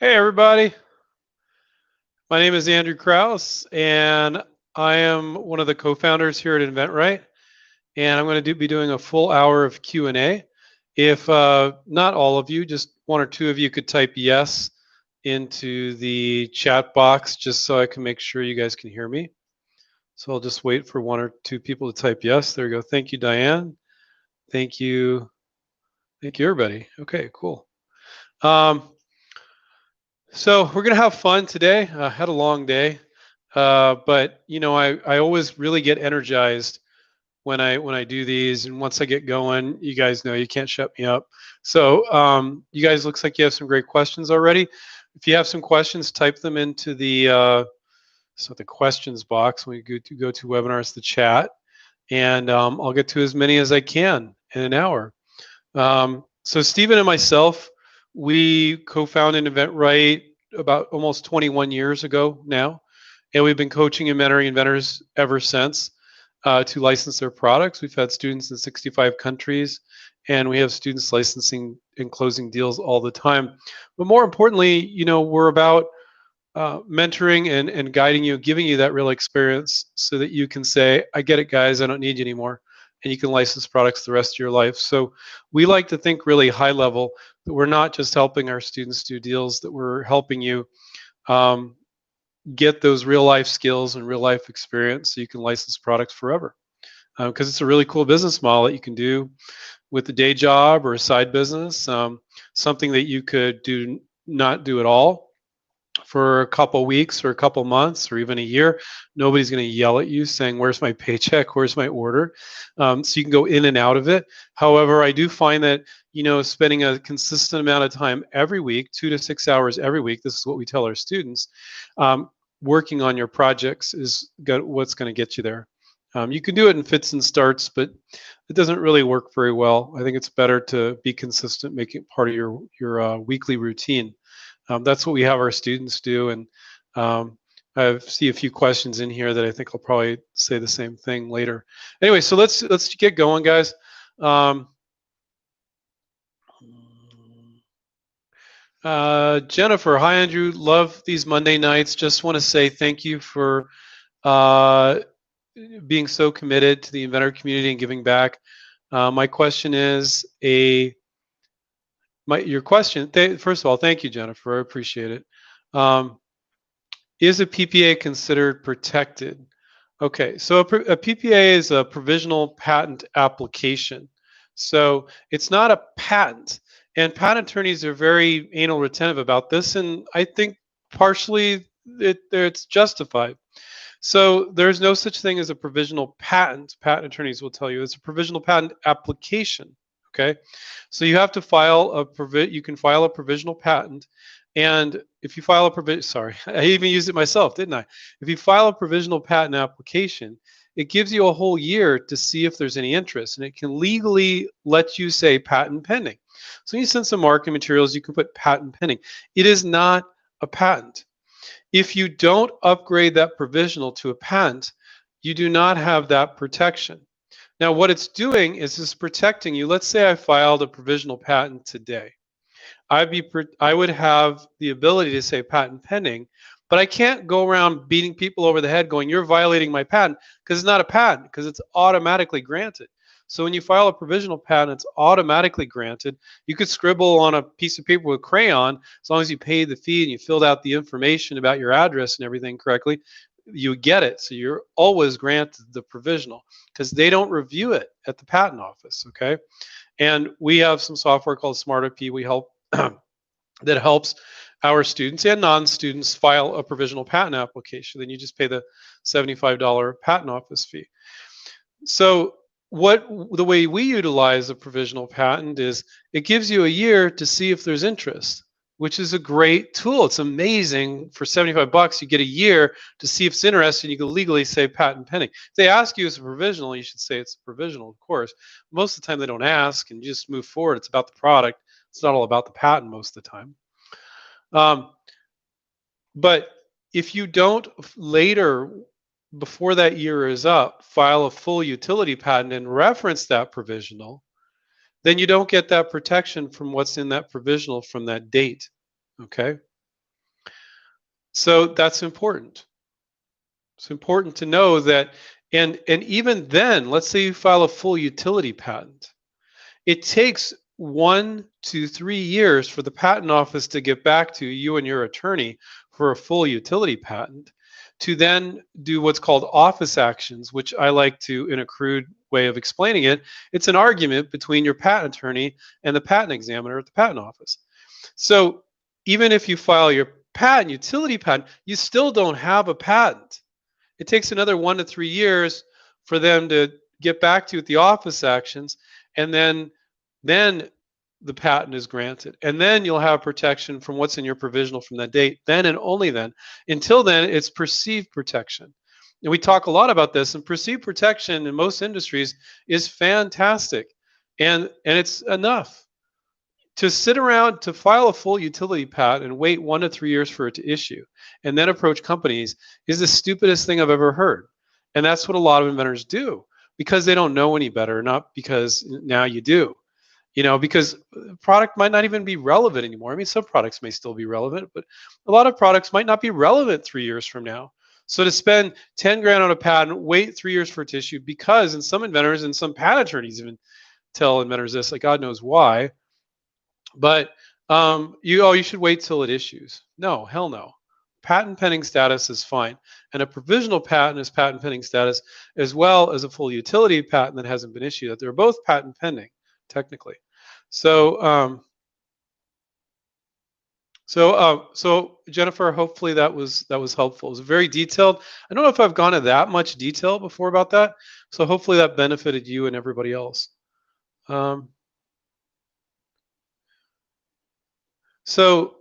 Hey everybody, my name is Andrew Krauss and I am one of the co-founders here at InventRight, and I'm going to be doing a full hour of Q&A. If not all of you, just one or two of you could type yes into the chat box just so I can make sure you guys can hear me. So I'll just wait for one or two people to type yes. There we go. Thank you, Diane. Thank you. Thank you, everybody. Okay, cool. So we're gonna have fun today. I had a long day, but I always really get energized when I do these, and once I get going, you guys know you can't shut me up. So you guys looks like you have some great questions already. If you have some questions, type them into the questions box when you go to webinars, the chat, and I'll get to as many as I can in an hour. So Stephen and myself, we co-founded InventRight about almost 21 years ago now, and we've been coaching and mentoring inventors ever since to license their products. We've had students in 65 countries, and we have students licensing and closing deals all the time. But more importantly, we're about mentoring and guiding you, giving you that real experience so that you can say, I get it, guys, I don't need you anymore. And you can license products the rest of your life. So we like to think really high level, that we're not just helping our students do deals, that we're helping you get those real life skills and real life experience so you can license products forever. Because it's a really cool business model that you can do with a day job or a side business, something that you could not do at all for a couple weeks or a couple months or even a year. Nobody's going to yell at you saying, where's my paycheck, where's my order? So you can go in and out of it. However, I do find that spending a consistent amount of time every week, 2 to 6 hours every week, this is what we tell our students, working on your projects is what's going to get you there. You can do it in fits and starts, but it doesn't really work very well. I think it's better to be consistent, make it part of your weekly routine. That's what we have our students do, and I see a few questions in here that I think I'll probably say the same thing later. Anyway, so let's get going, guys. Jennifer, hi Andrew, love these Monday nights. Just want to say thank you for being so committed to the inventor community and giving back. My question is your question. First of all, thank you, Jennifer. I appreciate it. Is a PPA considered protected? Okay, so a PPA is a provisional patent application. So it's not a patent. And patent attorneys are very anal retentive about this, and I think partially it's justified. So there's no such thing as a provisional patent. Patent attorneys will tell you it's a provisional patent application. Okay, so you have to file you can file a provisional patent, and if you file a sorry, I even used it myself, didn't I? If you file a provisional patent application, it gives you a whole year to see if there's any interest, and it can legally let you say patent pending. So you send some marketing materials, you can put patent pending. It is not a patent. If you don't upgrade that provisional to a patent, you do not have that protection. Now, what it's doing is it's protecting you. Let's say I filed a provisional patent today. I would have the ability to say patent pending, but I can't go around beating people over the head going, you're violating my patent, because it's not a patent, because it's automatically granted. So when you file a provisional patent, it's automatically granted. You could scribble on a piece of paper with crayon, as long as you paid the fee and you filled out the information about your address and everything correctly, you get it. So you're always granted the provisional, because they don't review it at the patent office, okay? And we have some software called SmartIP. We help that helps our students and non-students file a provisional patent application. Then you just pay the $75 patent office fee. So the way we utilize a provisional patent is it gives you a year to see if there's interest, which is a great tool. It's amazing. For 75 bucks, you get a year to see if it's interested, and you can legally say patent pending. If they ask you it's a provisional, you should say it's provisional, of course. Most of the time they don't ask, and you just move forward. It's about the product. It's not all about the patent most of the time. But if you don't later, before that year is up, file a full utility patent and reference that provisional, then you don't get that protection from what's in that provisional from that date, okay? So that's important. It's important to know that, and even then, let's say you file a full utility patent. It takes 1 to 3 years for the patent office to get back to you and your attorney for a full utility patent to then do what's called office actions, which I like to, in a crude way of explaining it, it's an argument between your patent attorney and the patent examiner at the patent office. So even if you file your patent, utility patent, you still don't have a patent. It takes another 1 to 3 years for them to get back to you with the office actions, and then the patent is granted. And then you'll have protection from what's in your provisional from that date, then and only then. Until then, it's perceived protection. And we talk a lot about this, and perceived protection in most industries is fantastic. And it's enough. To sit around to file a full utility patent and wait 1 to 3 years for it to issue and then approach companies is the stupidest thing I've ever heard. And that's what a lot of inventors do because they don't know any better, not because now you do. Because the product might not even be relevant anymore. I mean, some products may still be relevant, but a lot of products might not be relevant 3 years from now. So to spend 10 grand on a patent, wait 3 years for it to issue, because, and some inventors and some patent attorneys even tell inventors this, like God knows why, but you should wait till it issues. No, hell no. Patent pending status is fine, and a provisional patent is patent pending status, as well as a full utility patent that hasn't been issued. That they're both patent pending, technically. So Jennifer, hopefully that was helpful. It was very detailed. I don't know if I've gone into that much detail before about that, so hopefully that benefited you and everybody else. So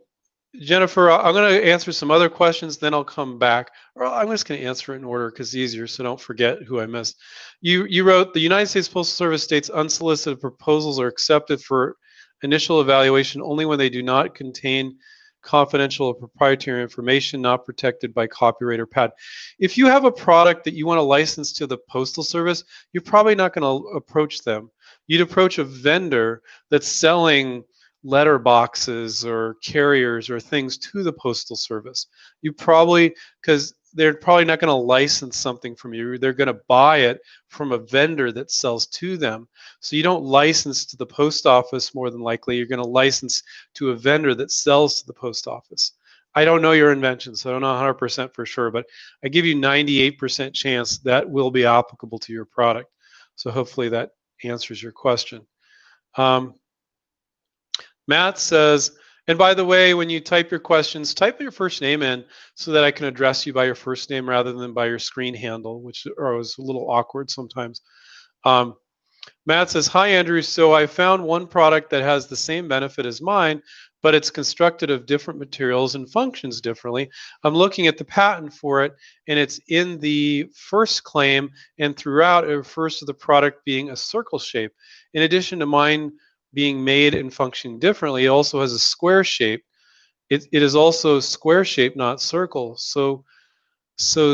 Jennifer, I'm going to answer some other questions, then I'll come back. Or I'm just going to answer it in order because it's easier, so don't forget who I missed. You wrote, the United States Postal Service states unsolicited proposals are accepted for initial evaluation only when they do not contain confidential or proprietary information not protected by copyright or patent. If you have a product that you want to license to the Postal Service, you're probably not going to approach them. You'd approach a vendor that's selling letter boxes or carriers or things to the Postal Service. Because they're probably not going to license something from you. They're going to buy it from a vendor that sells to them. So you don't license to the post office more than likely. You're going to license to a vendor that sells to the post office. I don't know your invention, so I don't know 100% for sure, but I give you 98% chance that will be applicable to your product. So hopefully that answers your question. Matt says, and by the way, when you type your questions, type your first name in so that I can address you by your first name rather than by your screen handle, which is a little awkward sometimes. Matt says, hi, Andrew. So I found one product that has the same benefit as mine, but it's constructed of different materials and functions differently. I'm looking at the patent for it, and it's in the first claim, and throughout it refers to the product being a circle shape. In addition to mine being made and functioning differently, it also has a square shape. It is also square shape, not circle. So I'm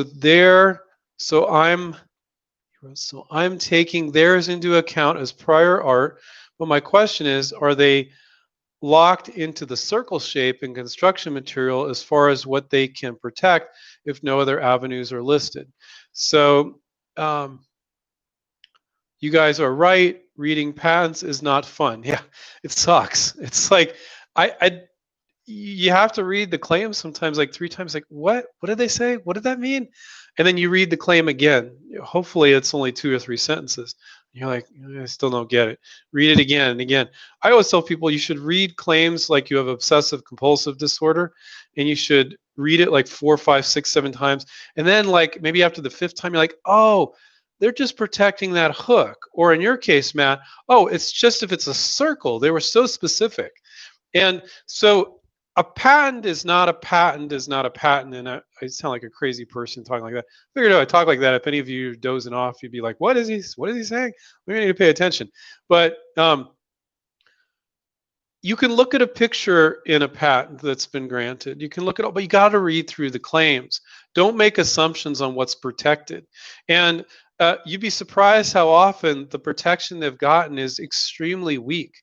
taking theirs into account as prior art. But my question is, are they locked into the circle shape and construction material as far as what they can protect if no other avenues are listed? So you guys are right. Reading patents is not fun. Yeah, it sucks. It's like you have to read the claim sometimes like 3 times. Like, what did they say? What did that mean? And then you read the claim again. Hopefully, it's only 2 or 3 sentences. You're like, I still don't get it. Read it again and again. I always tell people you should read claims like you have obsessive compulsive disorder, and you should read it like 4, 5, 6, 7 times. And then like maybe after the 5th time, you're like, oh, they're just protecting that hook. Or in your case, Matt, oh, it's just if it's a circle. They were so specific. And so a patent is not a patent is not a patent. And I sound like a crazy person talking like that. I figured if I talk like that, if any of you are dozing off, you'd be like, what is he saying? We need to pay attention. But you can look at a picture in a patent that's been granted. You can look at it, but you got to read through the claims. Don't make assumptions on what's protected. And you'd be surprised how often the protection they've gotten is extremely weak.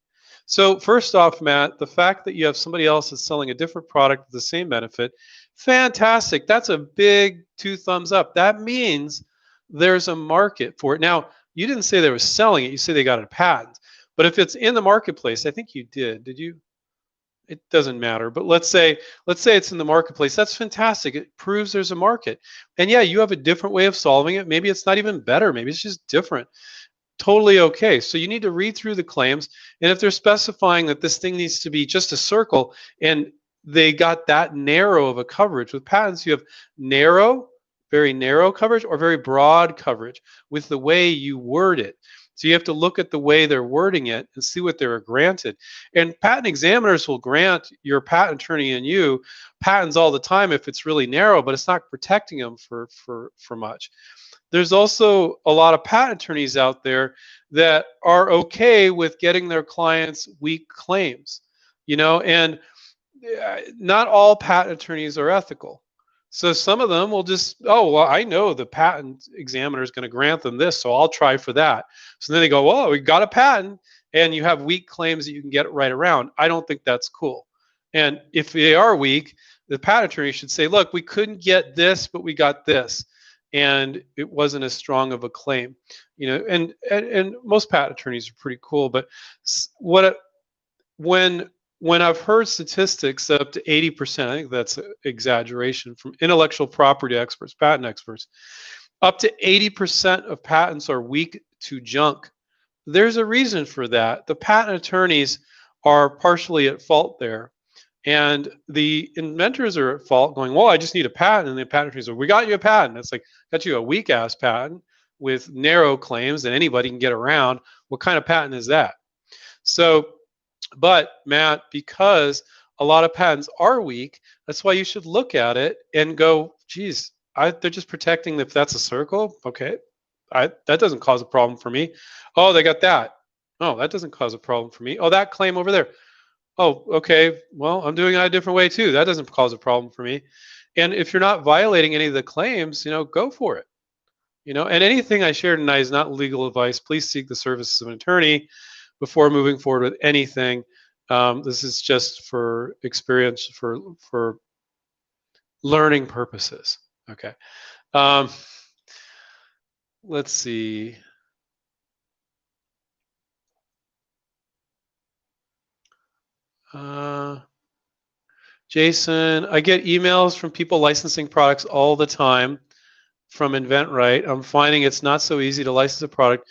So first off, Matt, the fact that you have somebody else that's selling a different product with the same benefit Fantastic. That's a big two thumbs up. That means there's a market for it. Now, you didn't say they were selling it. You say they got a patent. But if it's in the marketplace, I think you did. Did you? It doesn't matter. But let's say it's in the marketplace. That's fantastic. It proves there's a market. And yeah, you have a different way of solving it. Maybe it's not even better. Maybe it's just different. Totally okay. So you need to read through the claims, and if they're specifying that this thing needs to be just a circle, and they got that narrow of a coverage. With patents, you have narrow, very narrow coverage, or very broad coverage with the way you word it. So you have to look at the way they're wording it and see what they're granted. And patent examiners will grant your patent attorney and you patents all the time if it's really narrow, but it's not protecting them for much. There's also a lot of patent attorneys out there that are okay with getting their clients weak claims, and not all patent attorneys are ethical. So some of them will just, oh, well, I know the patent examiner is going to grant them this, so I'll try for that. So then they go, well, we got a patent, and you have weak claims that you can get right around. I don't think that's cool. And if they are weak, the patent attorney should say, look, we couldn't get this, but we got this, and it wasn't as strong of a claim, and most patent attorneys are pretty cool. But what when I've heard statistics up to 80%, I think that's an exaggeration, from intellectual property experts, patent experts, up to 80% of patents are weak to junk. There's a reason for that. The patent attorneys are partially at fault there. And the inventors are at fault going, well, I just need a patent. And the patent attorneys are, we got you a patent. It's like, got you a weak ass patent with narrow claims that anybody can get around. What kind of patent is that? So, but Matt, because a lot of patents are weak, that's why you should look at it and go, geez, they're just protecting if that's a circle. Okay, that doesn't cause a problem for me. Oh, they got that. Oh, that doesn't cause a problem for me. Oh, that claim over there. Oh, okay. Well, I'm doing it a different way too. That doesn't cause a problem for me. And if you're not violating any of the claims, go for it. And anything I share tonight is not legal advice. Please seek the services of an attorney before moving forward with anything. This is just for experience, for learning purposes. Okay. Um, let's see. Jason, I get emails from people licensing products all the time from InventRight. I'm finding it's not so easy to license a product.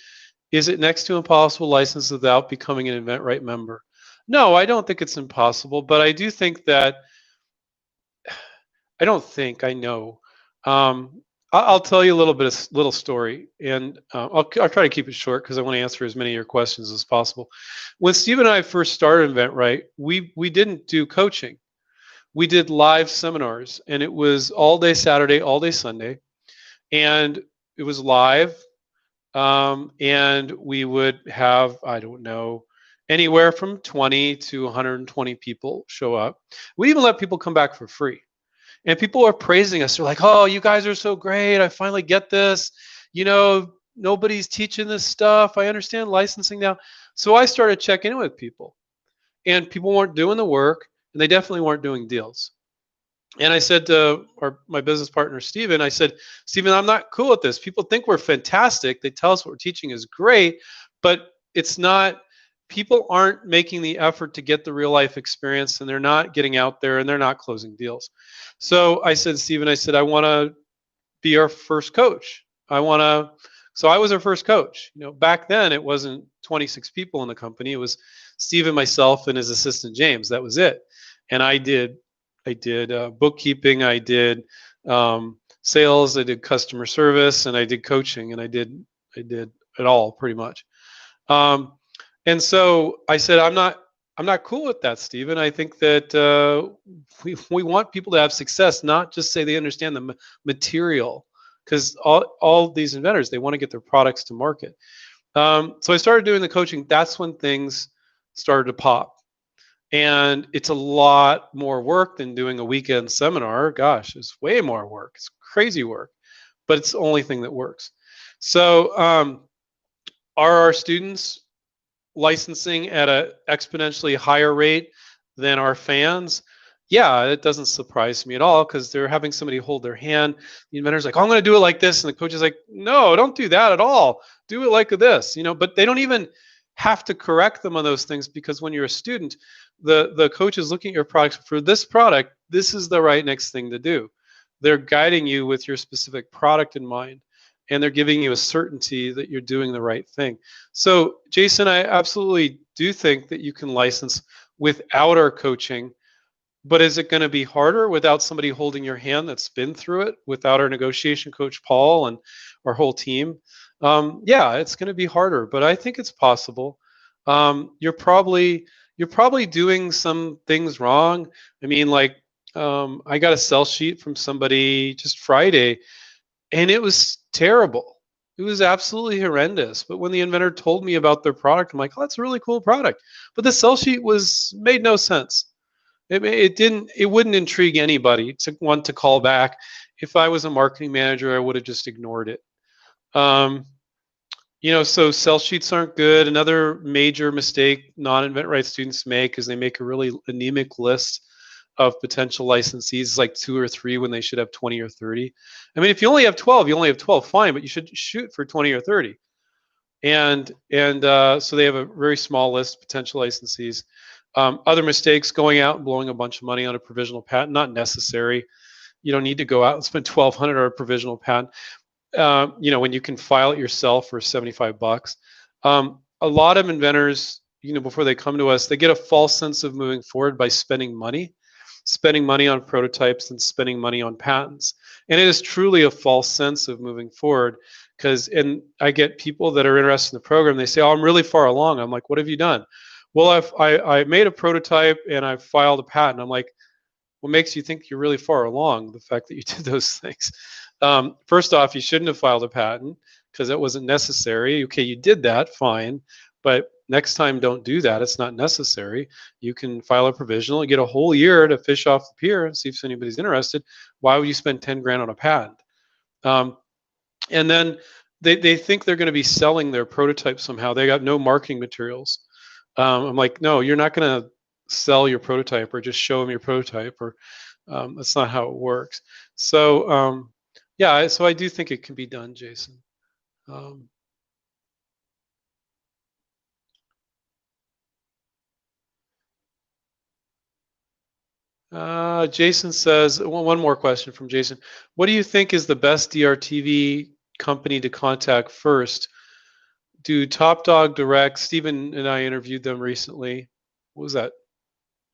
Is it next to impossible to license without becoming an InventRight member? No, I don't think it's impossible, but I do think that, I know. I'll tell you a little story, and I'll try to keep it short because I want to answer as many of your questions as possible. When Steve and I first started InventRight, we didn't do coaching. We did live seminars, and it was all day Saturday, all day Sunday, and it was live. And we would have, I don't know, anywhere from 20 to 120 people show up. We even let people come back for free. And people are praising us. They're like, oh, you guys are so great. I finally get this. Nobody's teaching this stuff. I understand licensing now. So I started checking in with people. And people weren't doing the work, and they definitely weren't doing deals. And I said to my business partner, Steven, I said, Steven, I'm not cool with this. People think we're fantastic. They tell us what we're teaching is great, but it's not, people aren't making the effort to get the real life experience, and they're not getting out there, and they're not closing deals. So I said, Steven, I want to be our first coach. So I was our first coach. Back then it wasn't 26 people in the company. It was Steven, myself, and his assistant, James. That was it. And I did bookkeeping, I did sales, I did customer service, and I did coaching, and I did it all pretty much. And so I said, I'm not cool with that, Stephen. I think that we want people to have success, not just say they understand the material, because all these inventors, they want to get their products to market. So I started doing the coaching. That's when things started to pop. And it's a lot more work than doing a weekend seminar. Gosh, it's way more work. It's crazy work, but it's the only thing that works. So are our students licensing at an exponentially higher rate than our fans? Yeah, it doesn't surprise me at all because they're having somebody hold their hand. The inventor's like, "Oh, I'm going to do it like this," and the coach is like, "No, don't do that at all. Do it like this." But they don't even have to correct them on those things because when you're a student, the coach is looking at your product for this product. This is the right next thing to do. They're guiding you with your specific product in mind, and they're giving you a certainty that you're doing the right thing. So, Jason, I absolutely do think that you can license without our coaching, but is it going to be harder without somebody holding your hand that's been through it, without our negotiation coach, Paul, and our whole team? Yeah, it's going to be harder, but I think it's possible. You're probably doing some things wrong. I mean, like, I got a sell sheet from somebody just Friday, and it was terrible. It was absolutely horrendous. But when the inventor told me about their product, I'm like, oh, that's a really cool product. But the sell sheet was made no sense. It didn't. It wouldn't intrigue anybody to want to call back. If I was a marketing manager, I would have just ignored it. Um, so sell sheets aren't good. Another major mistake non-invent right students make is they make a really anemic list of potential licensees, like 2 or 3 when they should have 20 or 30. I mean, if you only have 12, you only have 12, fine, but you should shoot for 20 or 30. And so they have a very small list of potential licensees. Other mistakes: going out and blowing a bunch of money on a provisional patent, not necessary. You don't need to go out and spend 1,200 on a provisional patent. When you can file it yourself for $75. A lot of inventors, before they come to us, they get a false sense of moving forward by spending money on prototypes and spending money on patents. And it is truly a false sense of moving forward and I get people that are interested in the program. They say, "Oh, I'm really far along." I'm like, "What have you done?" "Well, I made a prototype and I filed a patent." I'm like, "What makes you think you're really far along?" The fact that you did those things. First off, you shouldn't have filed a patent because it wasn't necessary. Okay, you did that, fine, but next time don't do that. It's not necessary. You can file a provisional and get a whole year to fish off the pier and see if anybody's interested. Why would you spend 10 grand on a patent? Um, and then they think they're going to be selling their prototype somehow. They got no marketing materials. I'm like, no, you're not going to sell your prototype or just show them your prototype, or that's not how it works. So yeah, so I do think it can be done, Jason. Um, Jason says, one more question from Jason. What do you think is the best DRTV company to contact first? Do Top Dog Direct? Stephen and I interviewed them recently. What was that? It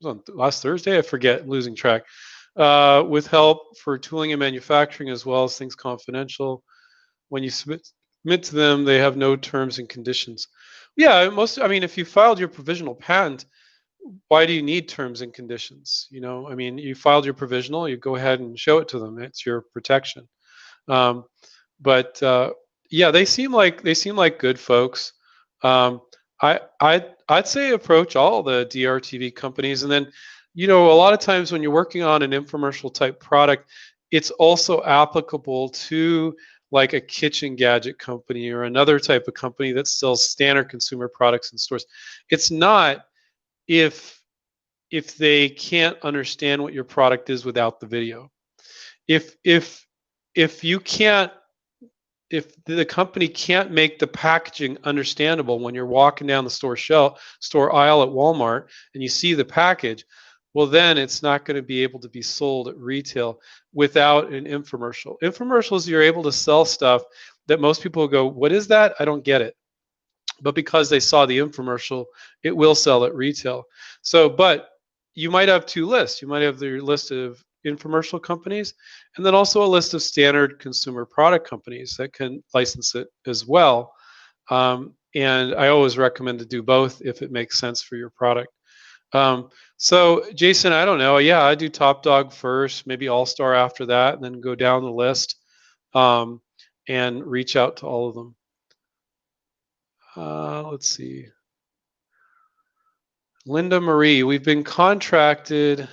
was on last Thursday. I forget. I'm losing track. With help for tooling and manufacturing as well as things confidential. When you submit to them, they have no terms and conditions. Yeah, I mean, if you filed your provisional patent, why do you need terms and conditions? I mean, you filed your provisional, you go ahead and show it to them. It's your protection. Um, but yeah, they seem like good folks. Um, I'd say approach all the DRTV companies, and then a lot of times when you're working on an infomercial type product, it's also applicable to like a kitchen gadget company or another type of company that sells standard consumer products in stores. It's not if they can't understand what your product is without the video. If you can't if the company can't make the packaging understandable when you're walking down the store aisle at Walmart and you see the package, well then it's not going to be able to be sold at retail without an infomercial. Infomercials, you're able to sell stuff that most people will go, "What is that? I don't get it." But because they saw the infomercial, it will sell at retail. But you might have 2 lists. You might have the list of infomercial companies and then also a list of standard consumer product companies that can license it as well. And I always recommend to do both if it makes sense for your product. So Jason, I don't know. Yeah, I do Top Dog first, maybe All Star after that, and then go down the list um, and reach out to all of them. Let's see. Linda Marie, we've been contracted.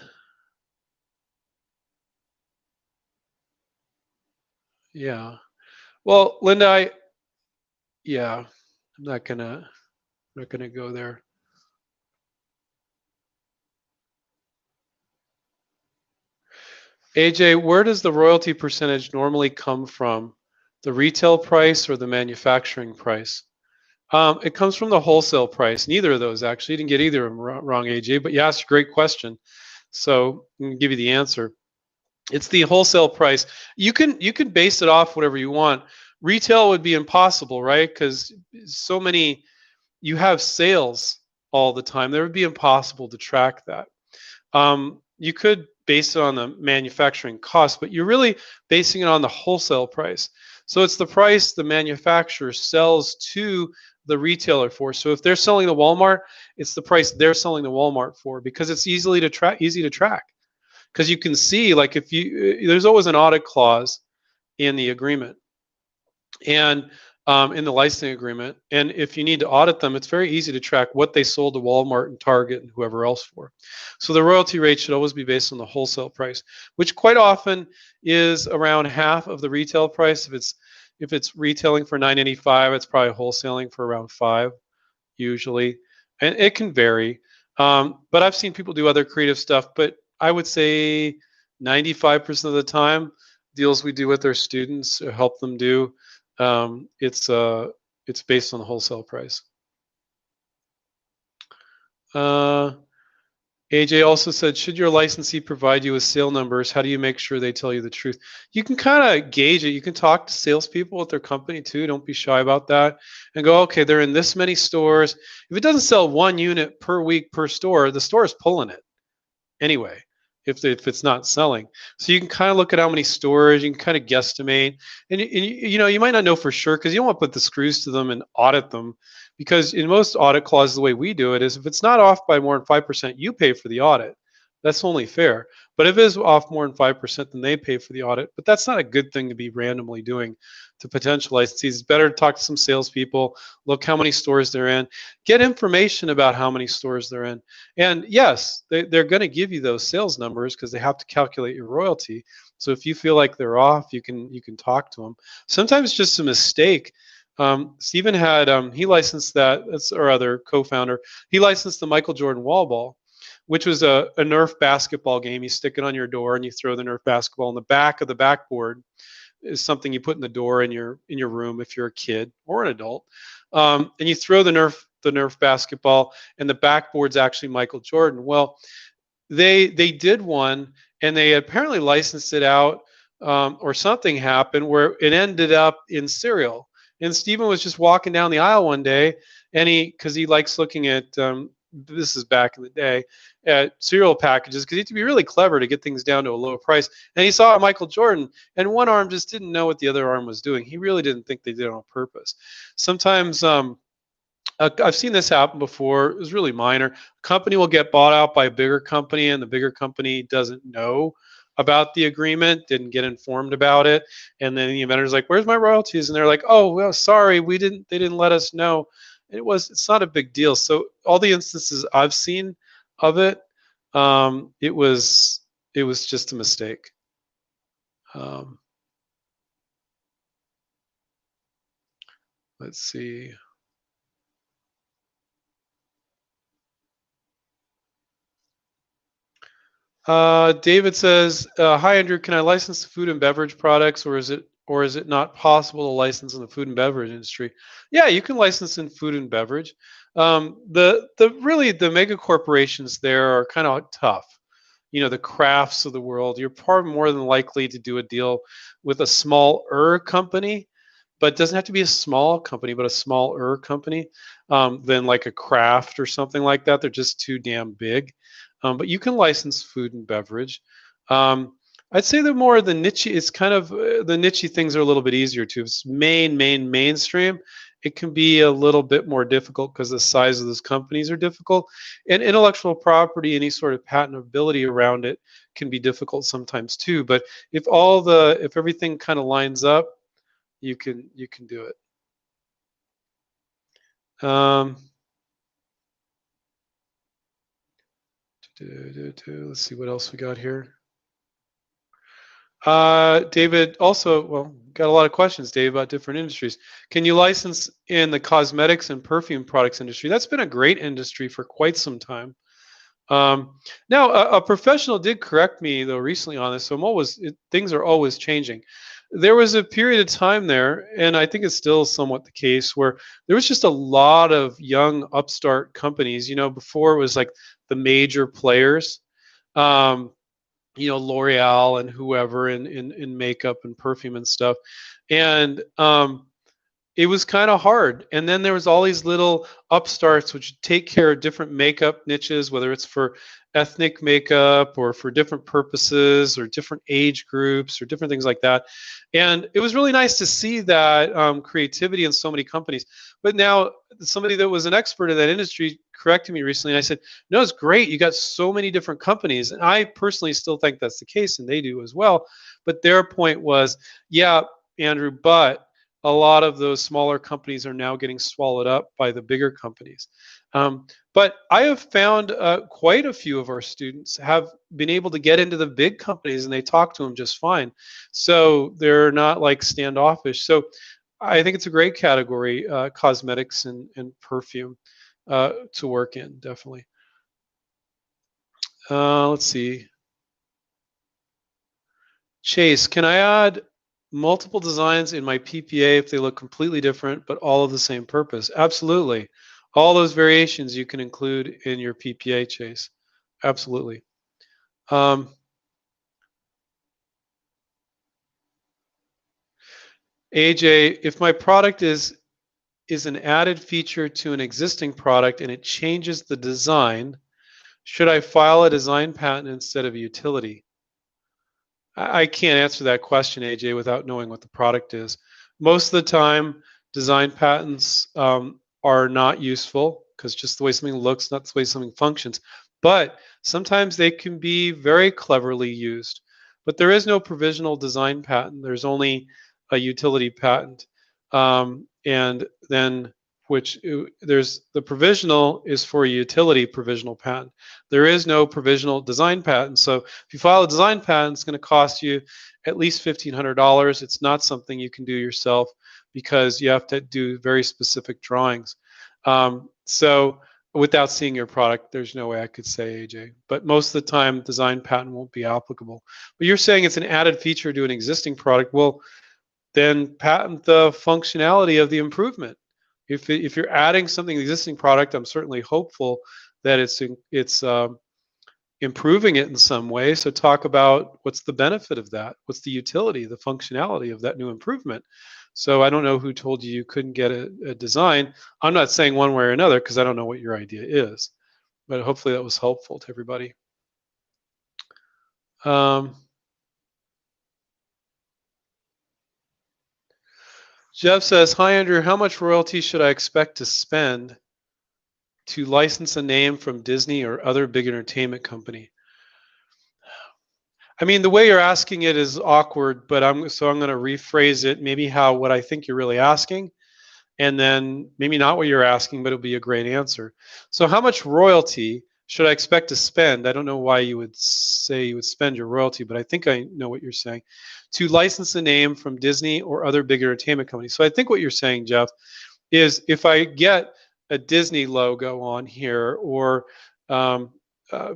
Yeah. Well, Linda, yeah, I'm not gonna go there. AJ, where does the royalty percentage normally come from? The retail price or the manufacturing price? It comes from the wholesale price. Neither of those, actually. You didn't get either of them wrong, AJ, but you asked a great question. So I'm going to give you the answer. It's the wholesale price. You can base it off whatever you want. Retail would be impossible, right? Because so many, you have sales all the time. There would be impossible to track that. You could base it on the manufacturing cost, but you're really basing it on the wholesale price. So it's the price the manufacturer sells to the retailer for. So if they're selling to Walmart, it's the price they're selling to Walmart for because it's easy to track. Because you can see, like, if you there's always an audit clause in the agreement and in the licensing agreement. And if you need to audit them, it's very easy to track what they sold to Walmart and Target and whoever else for. So the royalty rate should always be based on the wholesale price, which quite often is around half of the retail price. If it's retailing for $9.85, it's probably wholesaling for around 5 usually, and it can vary. But I've seen people do other creative stuff, but I would say 95% of the time, deals we do with our students or help them do, um, it's uh, it's based on the wholesale price. Uh, AJ also said, should your licensee provide you with sale numbers? How do you make sure they tell you the truth? You can kind of gauge it. You can talk to salespeople at their company too. Don't be shy about that. And go, okay, they're in this many stores. If it doesn't sell 1 unit per week per store, the store is pulling it anyway, if it's not selling. So you can kind of look at how many stores, you can kind of guesstimate. And you might not know for sure because you don't want to put the screws to them and audit them. Because in most audit clauses, the way we do it is if it's not off by more than 5%, you pay for the audit. That's only fair. But if it is off more than 5%, then they pay for the audit. But that's not a good thing to be randomly doing to potential licensees. It's better to talk to some salespeople, look how many stores they're in, get information about how many stores they're in. And yes, they're going to give you those sales numbers because they have to calculate your royalty. So if you feel like they're off, you can talk to them. Sometimes it's just a mistake. Stephen had he licensed that's our other co-founder. He licensed the Michael Jordan wall ball, which was a Nerf basketball game. You stick it on your door and you throw the Nerf basketball. In the back of the backboard is something you put in the door in your room if you're a kid or an adult, and you throw the Nerf basketball, and the backboard's actually Michael Jordan. Well, they did one, and they apparently licensed it out, or something happened where it ended up in cereal. And Stephen was just walking down the aisle one day, and because he likes looking at, this is back in the day, at cereal packages, because you have to be really clever to get things down to a low price. And he saw Michael Jordan, and one arm just didn't know what the other arm was doing. He really didn't think they did it on purpose. Sometimes, I've seen this happen before. It was really minor. A company will get bought out by a bigger company, and the bigger company doesn't know about the agreement, didn't get informed about it, and then the inventor's like, "Where's my royalties?" And they're like, "Oh, well, sorry, we didn't. They didn't let us know." It's not a big deal. So all the instances I've seen of it, it was just a mistake. Um, let's see. David says, "Hi Andrew, can I license food and beverage products, or is it not possible to license in the food and beverage industry?" Yeah, you can license in food and beverage. The mega corporations there are kind of tough. The crafts of the world. You're probably more than likely to do a deal with a smaller company, but it doesn't have to be a small company, but a smaller company, than like a craft or something like that. They're just too damn big. But you can license food and beverage. Um, I'd say the more the niche, it's kind of the niche things are a little bit easier to. If it's mainstream, it can be a little bit more difficult because the size of those companies are difficult, and intellectual property, any sort of patentability around it, can be difficult sometimes too. But if everything kind of lines up, you can do it. Um, let's see what else we got here. David also, well, got a lot of questions, Dave, about different industries. Can you license in the cosmetics and perfume products industry? That's been a great industry for quite some time. Now, a professional did correct me though recently on this, so things are always changing. There was a period of time there, and I think it's still somewhat the case, where there was just a lot of young upstart companies. Before it was like the major players, um, L'Oreal and whoever in makeup and perfume and stuff, and it was kind of hard. And then there was all these little upstarts which take care of different makeup niches, whether it's for ethnic makeup or for different purposes or different age groups or different things like that. And it was really nice to see that creativity in so many companies. But now somebody that was an expert in that industry corrected me recently, and I said, no, it's great. You got so many different companies. And I personally still think that's the case, and they do as well. But their point was, yeah, Andrew, but a lot of those smaller companies are now getting swallowed up by the bigger companies. But I have found quite a few of our students have been able to get into the big companies and they talk to them just fine. So they're not like standoffish. So I think it's a great category, cosmetics and perfume to work in, definitely. Let's see. Chase, can I add multiple designs in my PPA if they look completely different but all of the same purpose? Absolutely. All those variations you can include in your PPA, Chase. Absolutely. Um, AJ, if my product is an added feature to an existing product and it changes the design, should I file a design patent instead of a utility? I can't answer that question, AJ, without knowing what the product is. Most of the time, design patents are not useful because just the way something looks, not the way something functions. But sometimes they can be very cleverly used. But there is no provisional design patent. There's only a utility patent. And then there's the provisional is for a utility provisional patent. There is no provisional design patent. So if you file a design patent, it's going to cost you at least $1,500. It's not something you can do yourself because you have to do very specific drawings. So without seeing your product, there's no way I could say, AJ. But most of the time, design patent won't be applicable. But you're saying it's an added feature to an existing product. Well, then patent the functionality of the improvement. If you're adding something to the existing product, I'm certainly hopeful that it's improving it in some way. So talk about what's the benefit of that? What's the utility, the functionality of that new improvement? So I don't know who told you you couldn't get a design. I'm not saying one way or another because I don't know what your idea is, but hopefully that was helpful to everybody. Jeff says, hi, Andrew. How much royalty should I expect to spend to license a name from Disney or other big entertainment company? I mean, the way you're asking it is awkward, but I'm going to rephrase it, maybe what I think you're really asking, and then maybe not what you're asking, but it'll be a great answer. So how much royalty should I expect to spend? I don't know why you would say you would spend your royalty, but I think I know what you're saying. To license a name from Disney or other big entertainment companies. So I think what you're saying, Jeff, is if I get a Disney logo on here or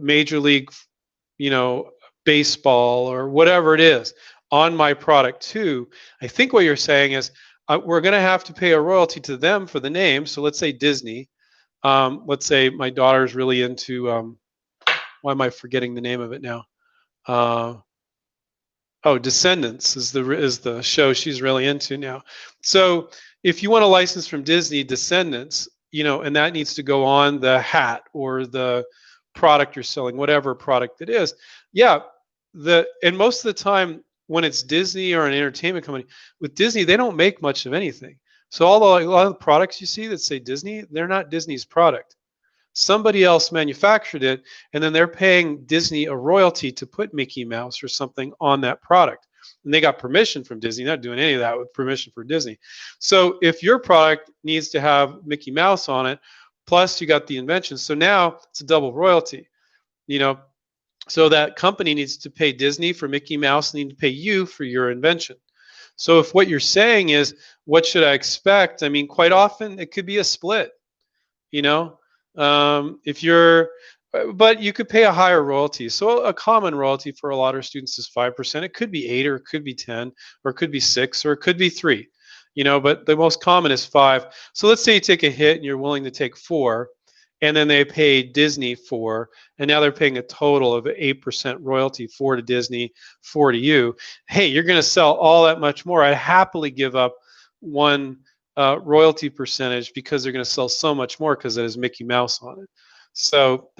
Major League, baseball or whatever it is on my product too, I think what you're saying is we're going to have to pay a royalty to them for the name. So let's say Disney. Let's say my daughter's really into, why am I forgetting the name of it now? Descendants is the show she's really into now. So if you want a license from Disney, Descendants, and that needs to go on the hat or the product you're selling, whatever product it is. Yeah, and most of the time when it's Disney or an entertainment company, with Disney, they don't make much of anything. So a lot of the products you see that say Disney, they're not Disney's product. Somebody else manufactured it, and then they're paying Disney a royalty to put Mickey Mouse or something on that product. And they got permission from Disney, not doing any of that with permission for Disney. So if your product needs to have Mickey Mouse on it, plus you got the invention, so now it's a double royalty. So that company needs to pay Disney for Mickey Mouse, and need to pay you for your invention. So if what you're saying is, what should I expect? I mean, quite often it could be a split. If you're But you could pay a higher royalty. So a common royalty for a lot of students is 5%. It could be 8, or it could be 10, or it could be 6, or it could be 3. But the most common is 5. So let's say you take a hit and you're willing to take 4, and then they pay Disney 4, and now they're paying a total of 8% royalty, 4 to Disney, 4 to you. Hey, you're going to sell all that much more. I'd happily give up one royalty percentage because they're going to sell so much more because it has Mickey Mouse on it. So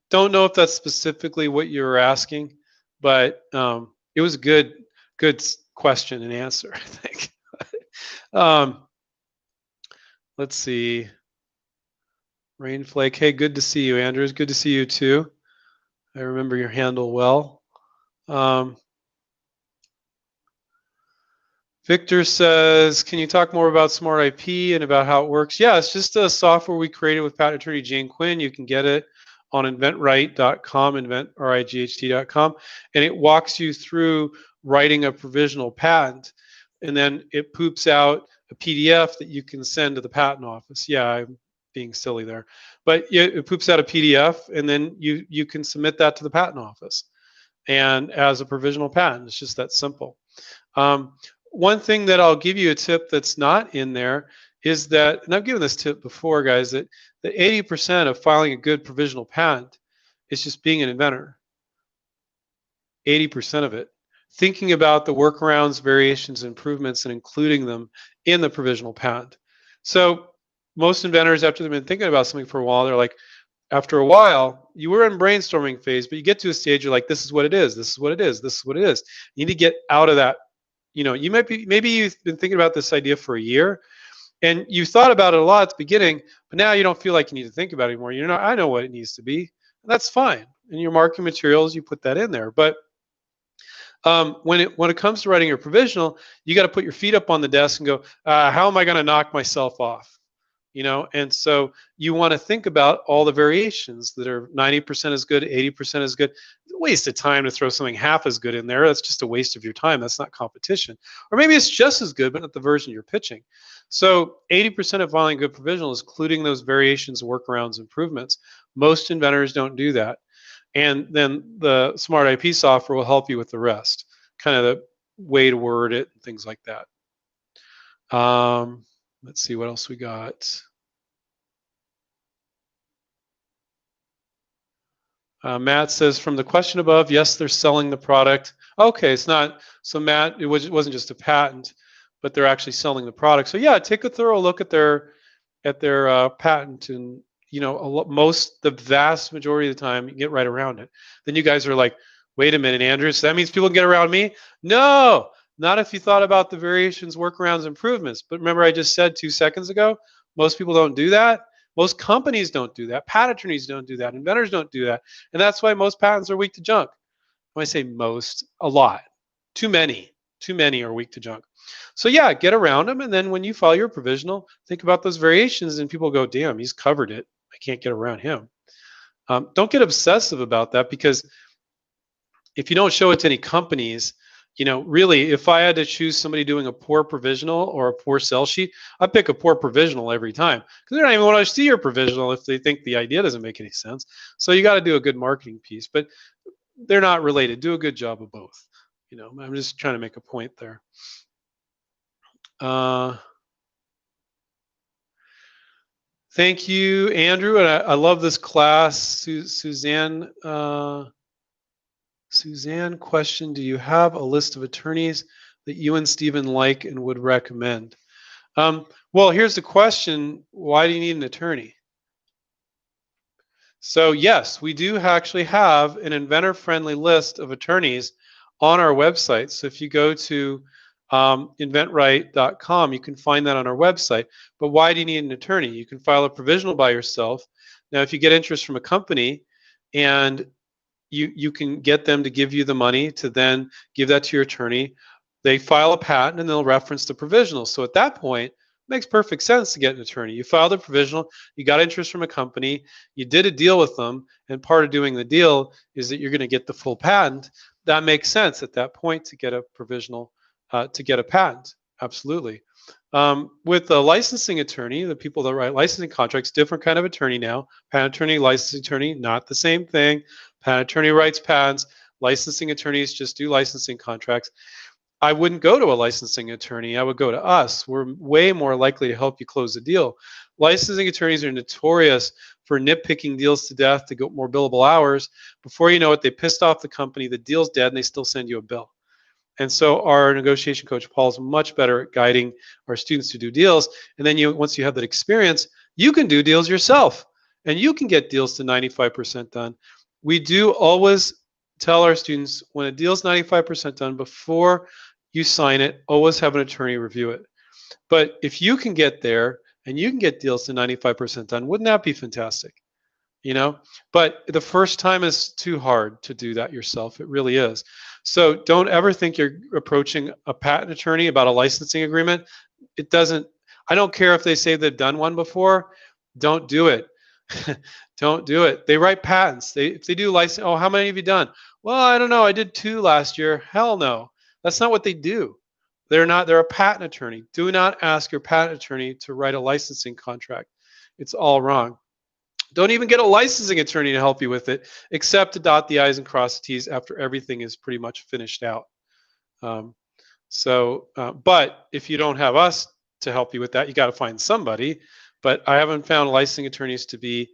don't know if that's specifically what you were asking, but it was a good question and answer, I think. Let's see. Rainflake, hey, good to see you, Andrews. Good to see you too. I remember your handle well. Victor says, can you talk more about SmartIP and about how it works? Yeah, it's just a software we created with patent attorney Jane Quinn. You can get it on inventright.com, inventright.com, and it walks you through writing a provisional patent, and then it poops out a PDF that you can send to the patent office. Yeah, I'm being silly there, but it poops out a PDF, and then you can submit that to the patent office, and as a provisional patent. It's just that simple. One thing that I'll give you a tip that's not in there is that, and I've given this tip before, guys, that 80% of filing a good provisional patent is just being an inventor. 80% of it. Thinking about the workarounds, variations, improvements, and including them in the provisional patent. So most inventors, after they've been thinking about something for a while, they're like, after a while, you were in brainstorming phase, but you get to a stage, you're like, this is what it is, this is what it is, this is what it is. You need to get out of that. Maybe you've been thinking about this idea for a year, and you thought about it a lot at the beginning, but now you don't feel like you need to think about it anymore. I know what it needs to be. That's fine. In your marketing materials, you put that in there. But when it comes to writing your provisional, you got to put your feet up on the desk and go, how am I going to knock myself off? And so you want to think about all the variations that are 90% as good, 80% as good. It's a waste of time to throw something half as good in there. That's just a waste of your time. That's not competition. Or maybe it's just as good, but not the version you're pitching. So 80% of filing good provisional is including those variations, workarounds, improvements. Most inventors don't do that. And then the SmartIP software will help you with the rest, kind of the way to word it and things like that. Let's see what else we got. Matt says, from the question above, yes, they're selling the product. Okay, it's not. So Matt, it wasn't just a patent, but they're actually selling the product. So yeah, take a thorough look at their patent, and the vast majority of the time, you get right around it. Then you guys are like, wait a minute, Andrew, so that means people can get around me? No, not if you thought about the variations, workarounds, improvements. But remember, I just said 2 seconds ago, most people don't do that. Most companies don't do that. Patent attorneys don't do that. Inventors don't do that. And that's why most patents are weak to junk. When I say most, a lot. Too many are weak to junk. So yeah, get around them. And then when you file your provisional, think about those variations, and people go, damn, he's covered it. I can't get around him. Don't get obsessive about that, because if you don't show it to any companies, really, if I had to choose somebody doing a poor provisional or a poor sell sheet, I'd pick a poor provisional every time, because they're not even want to see your provisional if they think the idea doesn't make any sense. So you got to do a good marketing piece, but they're not related. Do a good job of both. I'm just trying to make a point there. Thank you, Andrew. And I love this class. Suzanne question, do you have a list of attorneys that you and Stephen like and would recommend? Well, here's the question. Why do you need an attorney? So yes, we do actually have an inventor-friendly list of attorneys on our website. So if you go to inventright.com, you can find that on our website. But why do you need an attorney? You can file a provisional by yourself. Now, if you get interest from a company, and you can get them to give you the money to then give that to your attorney, they file a patent and they'll reference the provisional. So at that point, it makes perfect sense to get an attorney. You filed a provisional, you got interest from a company, you did a deal with them, and part of doing the deal is that you're going to get the full patent. That makes sense at that point to get a provisional, to get a patent. Absolutely. With the licensing attorney, the people that write licensing contracts, different kind of attorney now. Patent attorney, licensing attorney, not the same thing. Patent attorney writes patents. Licensing attorneys just do licensing contracts. I wouldn't go to a licensing attorney. I would go to us. We're way more likely to help you close a deal. Licensing attorneys are notorious for nitpicking deals to death to get more billable hours. Before you know it, they pissed off the company, the deal's dead, and they still send you a bill. And so our negotiation coach, Paul, is much better at guiding our students to do deals. And then once you have that experience, you can do deals yourself and you can get deals to 95% done. We do always tell our students when a deal's 95% done, before you sign it, always have an attorney review it. But if you can get there and you can get deals to 95% done, wouldn't that be fantastic? You know, but the first time is too hard to do that yourself. It really is. So don't ever think you're approaching a patent attorney about a licensing agreement. It doesn't, I don't care if they say they've done one before, don't do it. Don't do it. They write patents. If they do license, oh, how many have you done? Well, I don't know. I did 2 last year. Hell no. That's not what they do. They're a patent attorney. Do not ask your patent attorney to write a licensing contract. It's all wrong. Don't even get a licensing attorney to help you with it, except to dot the I's and cross the T's after everything is pretty much finished out. But if you don't have us to help you with that, you got to find somebody. But I haven't found licensing attorneys to be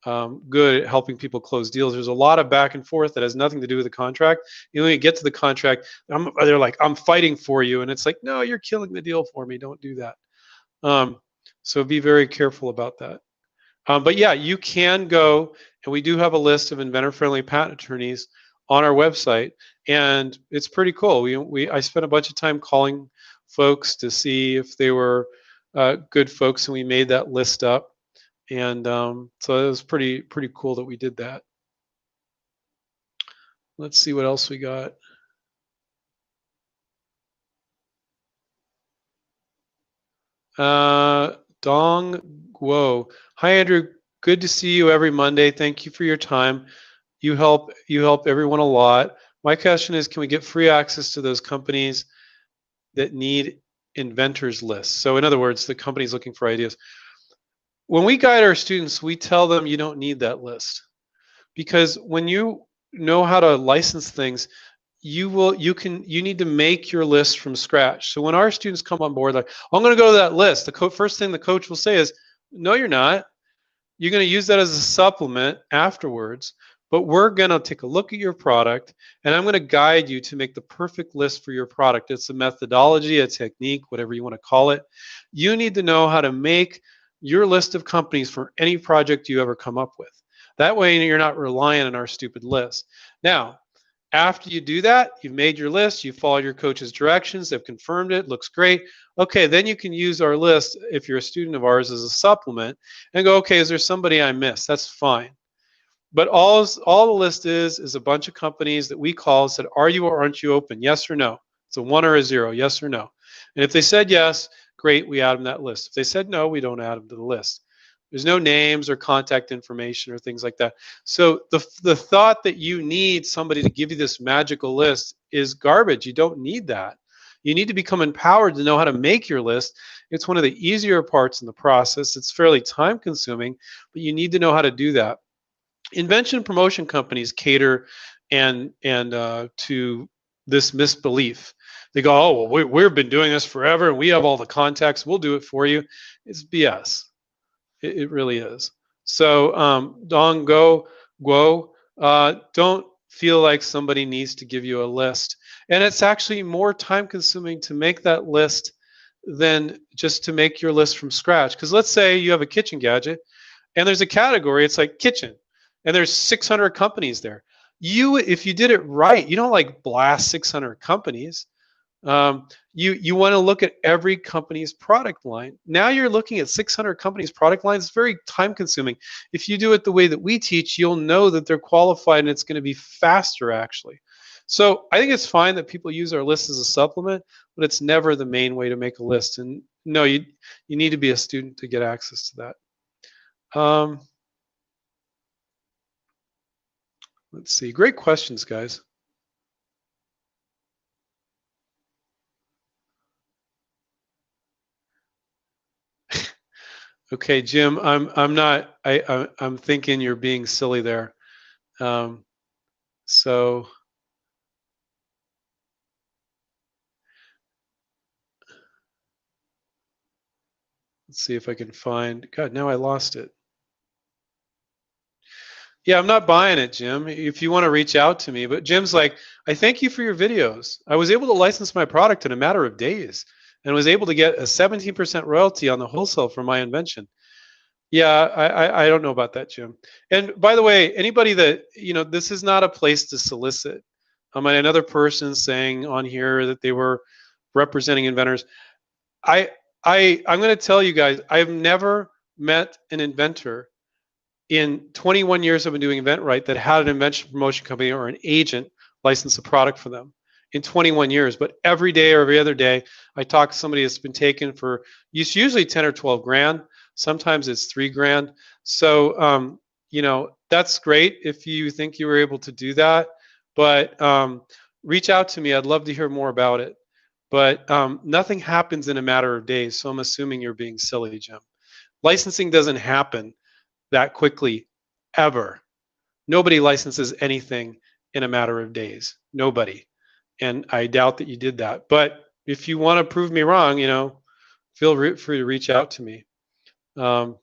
good at helping people close deals. There's a lot of back and forth that has nothing to do with the contract. You know, when you get to the contract, they're like, I'm fighting for you. And it's like, no, you're killing the deal for me. Don't do that. So be very careful about that. But yeah, you can go, and we do have a list of inventor-friendly patent attorneys on our website, and it's pretty cool. I spent a bunch of time calling folks to see if they were good folks, and we made that list up, and so it was pretty cool that we did that. Let's see what else we got. Dong Guo. Hi, Andrew. Good to see you every Monday. Thank you for your time. You help everyone a lot. My question is, can we get free access to those companies that need inventors lists? So in other words, the companies looking for ideas. When we guide our students, we tell them you don't need that list, because when you know how to license things, you need to make your list from scratch. So when our students come on board, like, I'm going to go to that list, the first thing the coach will say is, no, you're not. You're going to use that as a supplement afterwards, but we're going to take a look at your product, and I'm going to guide you to make the perfect list for your product. It's a methodology, a technique, whatever you want to call it. You need to know how to make your list of companies for any project you ever come up with. That way you're not relying on our stupid list. Now, after you do that, you've made your list, you followed your coach's directions, they've confirmed it, looks great. Okay, then you can use our list if you're a student of ours as a supplement and go, okay, is there somebody I missed? That's fine. But all the list is a bunch of companies that we call and said, are you or aren't you open? Yes or no. It's a 1 or a 0, yes or no. And if they said yes, great, we add them to that list. If they said no, we don't add them to the list. There's no names or contact information or things like that. So the thought that you need somebody to give you this magical list is garbage. You don't need that. You need to become empowered to know how to make your list. It's one of the easier parts in the process. It's fairly time consuming, but you need to know how to do that. Invention promotion companies cater to this misbelief. They go, oh, well, we've been doing this forever and we have all the contacts. We'll do it for you. It's BS. It really is. So Dong Guo, don't feel like somebody needs to give you a list. And it's actually more time consuming to make that list than just to make your list from scratch. Because let's say you have a kitchen gadget and there's a category, it's like kitchen, and there's 600 companies there. If you did it right, you don't like blast 600 companies. You want to look at every company's product line. Now you're looking at 600 companies' product lines. It's very time consuming. If you do it the way that we teach, you'll know that they're qualified and it's going to be faster actually. So I think it's fine that people use our list as a supplement, but it's never the main way to make a list. And no, you need to be a student to get access to that. Let's see. Great questions, guys. Okay, Jim, I'm not. I'm thinking you're being silly there. Um, so let's see if I can find. God, now I lost it. Yeah, I'm not buying it, Jim. If you want to reach out to me, but Jim's like, I thank you for your videos. I was able to license my product in a matter of days and was able to get a 17% royalty on the wholesale for my invention. Yeah, I don't know about that, Jim. And by the way, anybody that, this is not a place to solicit. Another person saying on here that they were representing inventors. I I'm going to tell you guys, I've never met an inventor in 21 years I've been doing EventRight that had an invention promotion company or an agent license a product for them in 21 years. But every day or every other day, I talk to somebody that's been taken for, it's usually 10 or 12 grand. Sometimes it's 3 grand. So, that's great if you think you were able to do that. But reach out to me. I'd love to hear more about it. But nothing happens in a matter of days. So I'm assuming you're being silly, Jim. Licensing doesn't happen that quickly ever. Nobody licenses anything in a matter of days. Nobody. And I doubt that you did that. But if you want to prove me wrong, feel free to reach out to me. Um,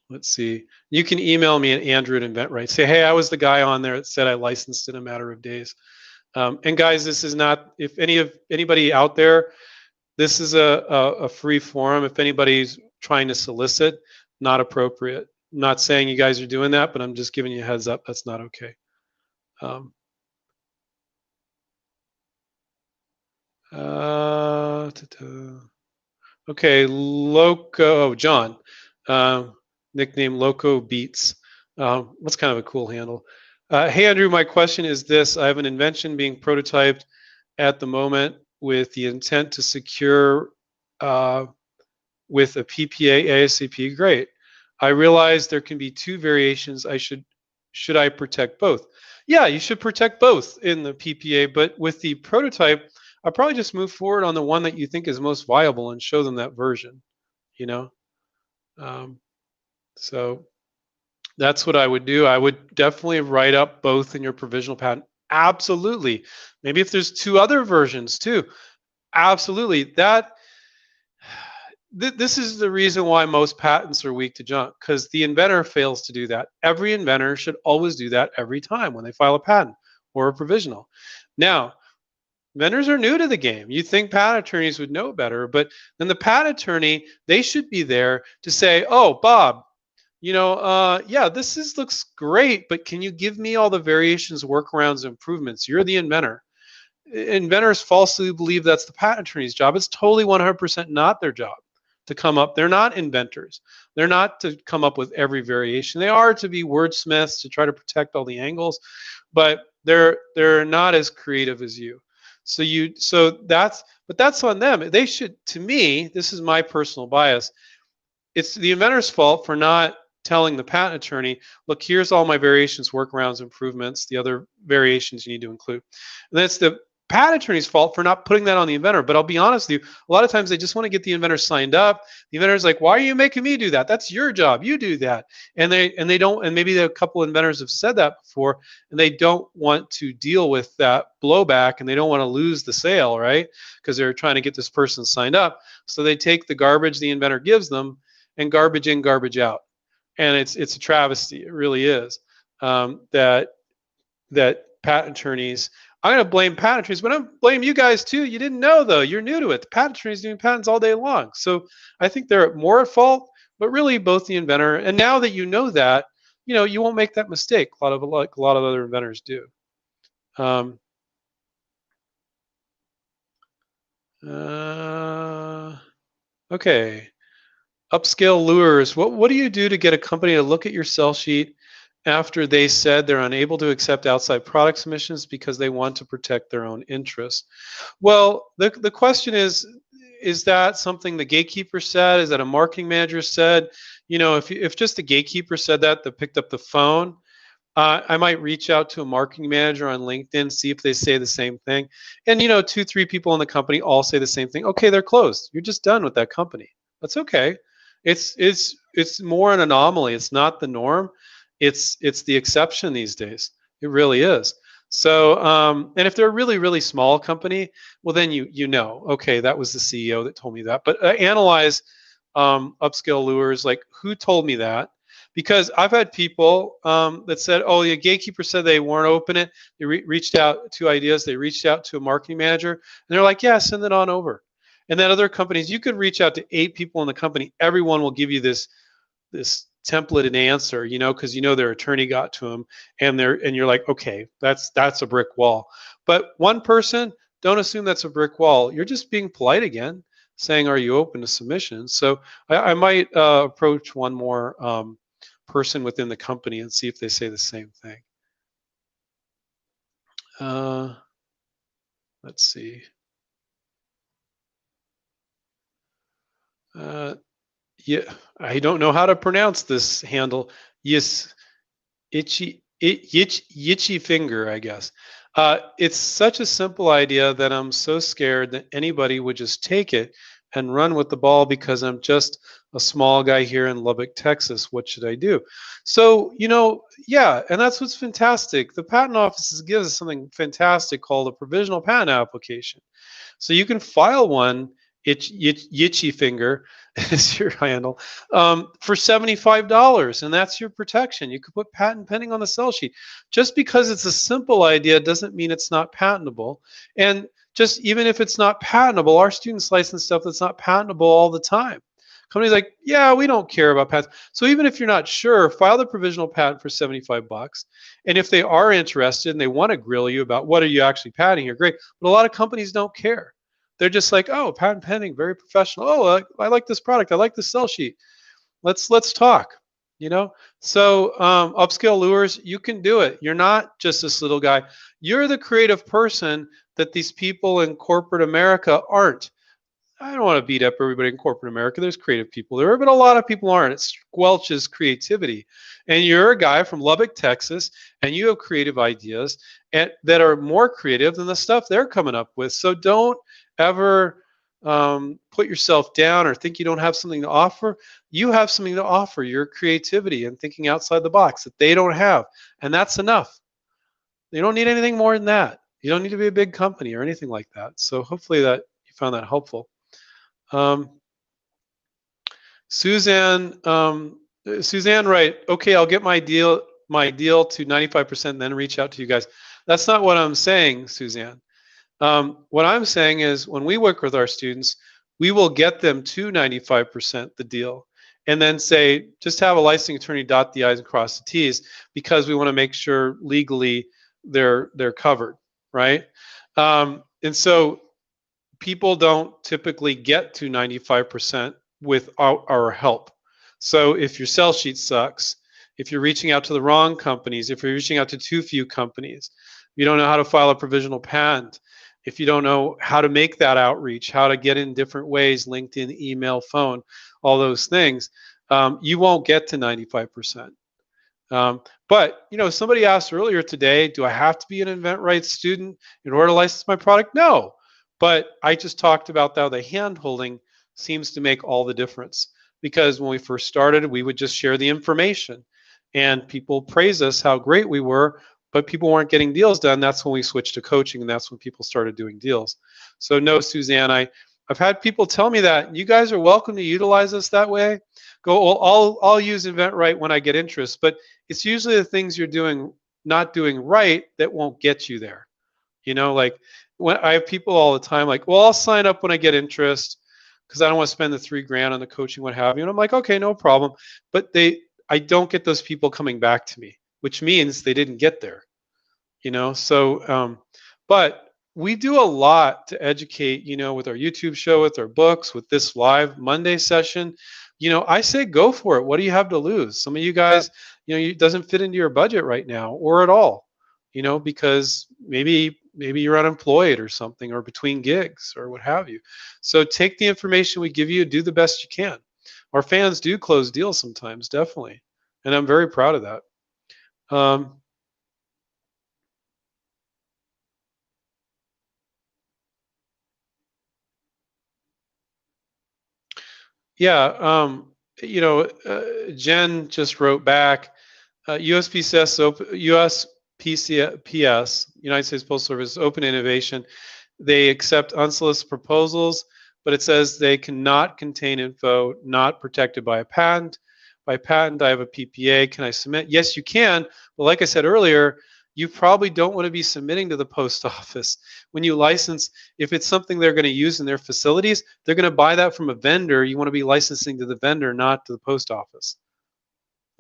let's see. You can email me at Andrew at InventRight. Say, hey, I was the guy on there that said I licensed in a matter of days. And guys, this is not, if anybody out there, this is a free forum. If anybody's trying to solicit, not appropriate. I'm not saying you guys are doing that, but I'm just giving you a heads up. That's not okay. Um, okay, Loco, John, nickname Loco Beats. That's kind of a cool handle. Hey, Andrew, my question is this. I have an invention being prototyped at the moment with the intent to secure with a PPA ASAP. Great. I realize there can be two variations. Should I protect both? Yeah, you should protect both in the PPA, but with the prototype, I'll probably just move forward on the one that you think is most viable and show them that version, you know? Um, so that's what I would do. I would definitely write up both in your provisional patent. Absolutely. Maybe if there's two other versions too. Absolutely. This is the reason why most patents are weak to junk, because the inventor fails to do that. Every inventor should always do that every time when they file a patent or a provisional. Now, vendors are new to the game. You think patent attorneys would know better, but then the patent attorney, they should be there to say, oh, Bob, yeah, looks great, but can you give me all the variations, workarounds, improvements? You're the inventor. Inventors falsely believe that's the patent attorney's job. It's totally 100% not their job to come up. They're not inventors. They're not to come up with every variation. They are to be wordsmiths to try to protect all the angles, but they're not as creative as you. But that's on them. They should, to me, this is my personal bias. It's the inventor's fault for not telling the patent attorney, look, here's all my variations, workarounds, improvements, the other variations you need to include. And then it's the patent attorney's fault for not putting that on the inventor. But I'll be honest with you, a lot of times they just want to get the inventor signed up. The inventor's like, why are you making me do that? That's your job. You do that. And they don't, and maybe a couple inventors have said that before, and they don't want to deal with that blowback, and they don't want to lose the sale, right? Because they're trying to get this person signed up. So they take the garbage the inventor gives them and garbage in, garbage out. And it's a travesty. It really is. That patent attorneys, I'm going to blame patent attorneys, but I'm blame you guys too. You didn't know though. You're new to it. The patent attorneys doing patents all day long. So I think they're more at fault, but really both the inventor. And now that you know that, you won't make that mistake. A lot of other inventors do. Okay. Upscale lures. What do you do to get a company to look at your sell sheet after they said they're unable to accept outside product submissions because they want to protect their own interests? Well, the question is that something the gatekeeper said? Is that a marketing manager said? If just the gatekeeper said that picked up the phone, I might reach out to a marketing manager on LinkedIn, see if they say the same thing. And 2-3 people in the company all say the same thing. Okay, they're closed. You're just done with that company. That's okay. It's more an anomaly. It's not the norm. It's the exception these days. It really is. So, and if they're a really really small company, well then you know, okay, that was the CEO that told me that. But analyze upscale lures, like who told me that? Because I've had people that said, oh, the gatekeeper said they weren't open it. They reached out to ideas. They reached out to a marketing manager, and they're like, yeah, send it on over. And then other companies, you could reach out to 8 people in the company. Everyone will give you this templated answer, because their attorney got to them, and you're like, okay, that's a brick wall. But one person, don't assume that's a brick wall. You're just being polite again, saying, are you open to submissions? So I might approach one more person within the company and see if they say the same thing. Uh, let's see. Uh, yeah, I don't know how to pronounce this handle. Yes, itchy finger, I guess. It's such a simple idea that I'm so scared that anybody would just take it and run with the ball because I'm just a small guy here in Lubbock, Texas. What should I do? So, yeah, and that's what's fantastic. The patent office gives us something fantastic called a provisional patent application. So you can file one, Yitchy Finger is your handle, for $75, and that's your protection. You could put patent pending on the sell sheet. Just because it's a simple idea doesn't mean it's not patentable. And just even if it's not patentable, our students license stuff that's not patentable all the time. Companies like, yeah, we don't care about patents. So even if you're not sure, file the provisional patent for 75 bucks. And if they are interested and they want to grill you about what are you actually patenting here, great. But a lot of companies don't care. They're just like, oh, patent pending, very professional. Oh, I like this product. I like the sell sheet. Let's talk. So upscale lures, you can do it. You're not just this little guy. You're the creative person that these people in corporate America aren't. I don't want to beat up everybody in corporate America. There's creative people there, but a lot of people aren't. It squelches creativity. And you're a guy from Lubbock, Texas, and you have creative ideas that are more creative than the stuff they're coming up with. So don't ever put yourself down or think you don't have something to offer. You have something to offer, your creativity and thinking outside the box that they don't have. And that's enough. You don't need anything more than that. You don't need to be a big company or anything like that. So hopefully that you found that helpful. Um, Suzanne, Suzanne, right? Okay, I'll get my deal to 95%, and then reach out to you guys. That's not what I'm saying, Suzanne. What I'm saying is when we work with our students, we will get them to 95% the deal, and then say just have a licensing attorney dot the i's and cross the t's because we want to make sure legally they're covered, right? And so people don't typically get to 95% without our help. So if your sell sheet sucks, if you're reaching out to the wrong companies, if you're reaching out to too few companies, you don't know how to file a provisional patent, if you don't know how to make that outreach, how to get in different ways, LinkedIn, email, phone, all those things, you won't get to 95%. But somebody asked earlier today, do I have to be an invent rights student in order to license my product? No. But I just talked about how the hand holding seems to make all the difference. Because when we first started, we would just share the information and people praise us how great we were, but people weren't getting deals done. That's when we switched to coaching, and that's when people started doing deals. So no, Suzanne, I've had people tell me that. You guys are welcome to utilize us that way. Go, well, I'll use InventRight when I get interest, but it's usually the things you're doing not doing right that won't get you there. Like when I have people all the time like, well, I'll sign up when I get interest because I don't want to spend the $3,000 on the coaching, what have you. And I'm like, okay, no problem. But I don't get those people coming back to me, which means they didn't get there. So but we do a lot to educate, with our YouTube show, with our books, with this live Monday session. I say go for it. What do you have to lose? Some of you guys, it doesn't fit into your budget right now or at all, because maybe you're unemployed or something, or between gigs or what have you. So take the information we give you, do the best you can. Our fans do close deals sometimes, definitely, and I'm very proud of that. Yeah, Jen just wrote back, USPS, United States Postal Service, open innovation. They accept unsolicited proposals, but it says they cannot contain info not protected by a patent. By patent, I have a PPA. Can I submit? Yes, you can. But like I said earlier, you probably don't want to be submitting to the post office. When you license, if it's something they're going to use in their facilities, they're going to buy that from a vendor. You want to be licensing to the vendor, not to the post office.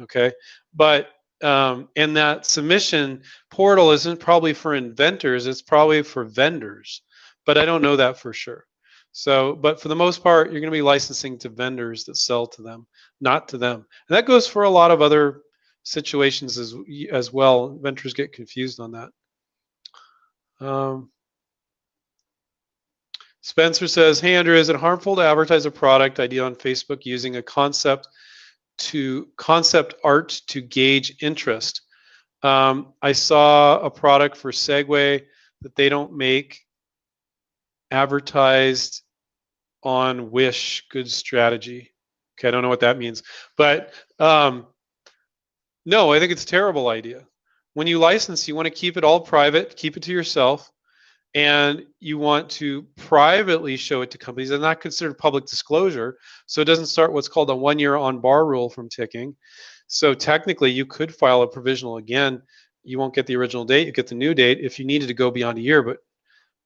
Okay, but and that submission portal isn't probably for inventors, it's probably for vendors, but I don't know that for sure. So, but for the most part, you're going to be licensing to vendors that sell to them, not to them. And that goes for a lot of other situations as well. Inventors get confused on that. Spencer says, hey Andrew, is it harmful to advertise a product idea on Facebook using a concept art to gauge interest? I saw a product for Segway that they don't make advertised on Wish. Good strategy. Okay, I don't know what that means, but no, I think it's a terrible idea. When you license, you want to keep it all private, keep it to yourself, and you want to privately show it to companies. They're not considered public disclosure, so it doesn't start what's called a 1-year on bar rule from ticking. So technically, you could file a provisional again. You won't get the original date, you get the new date if you needed to go beyond a year. But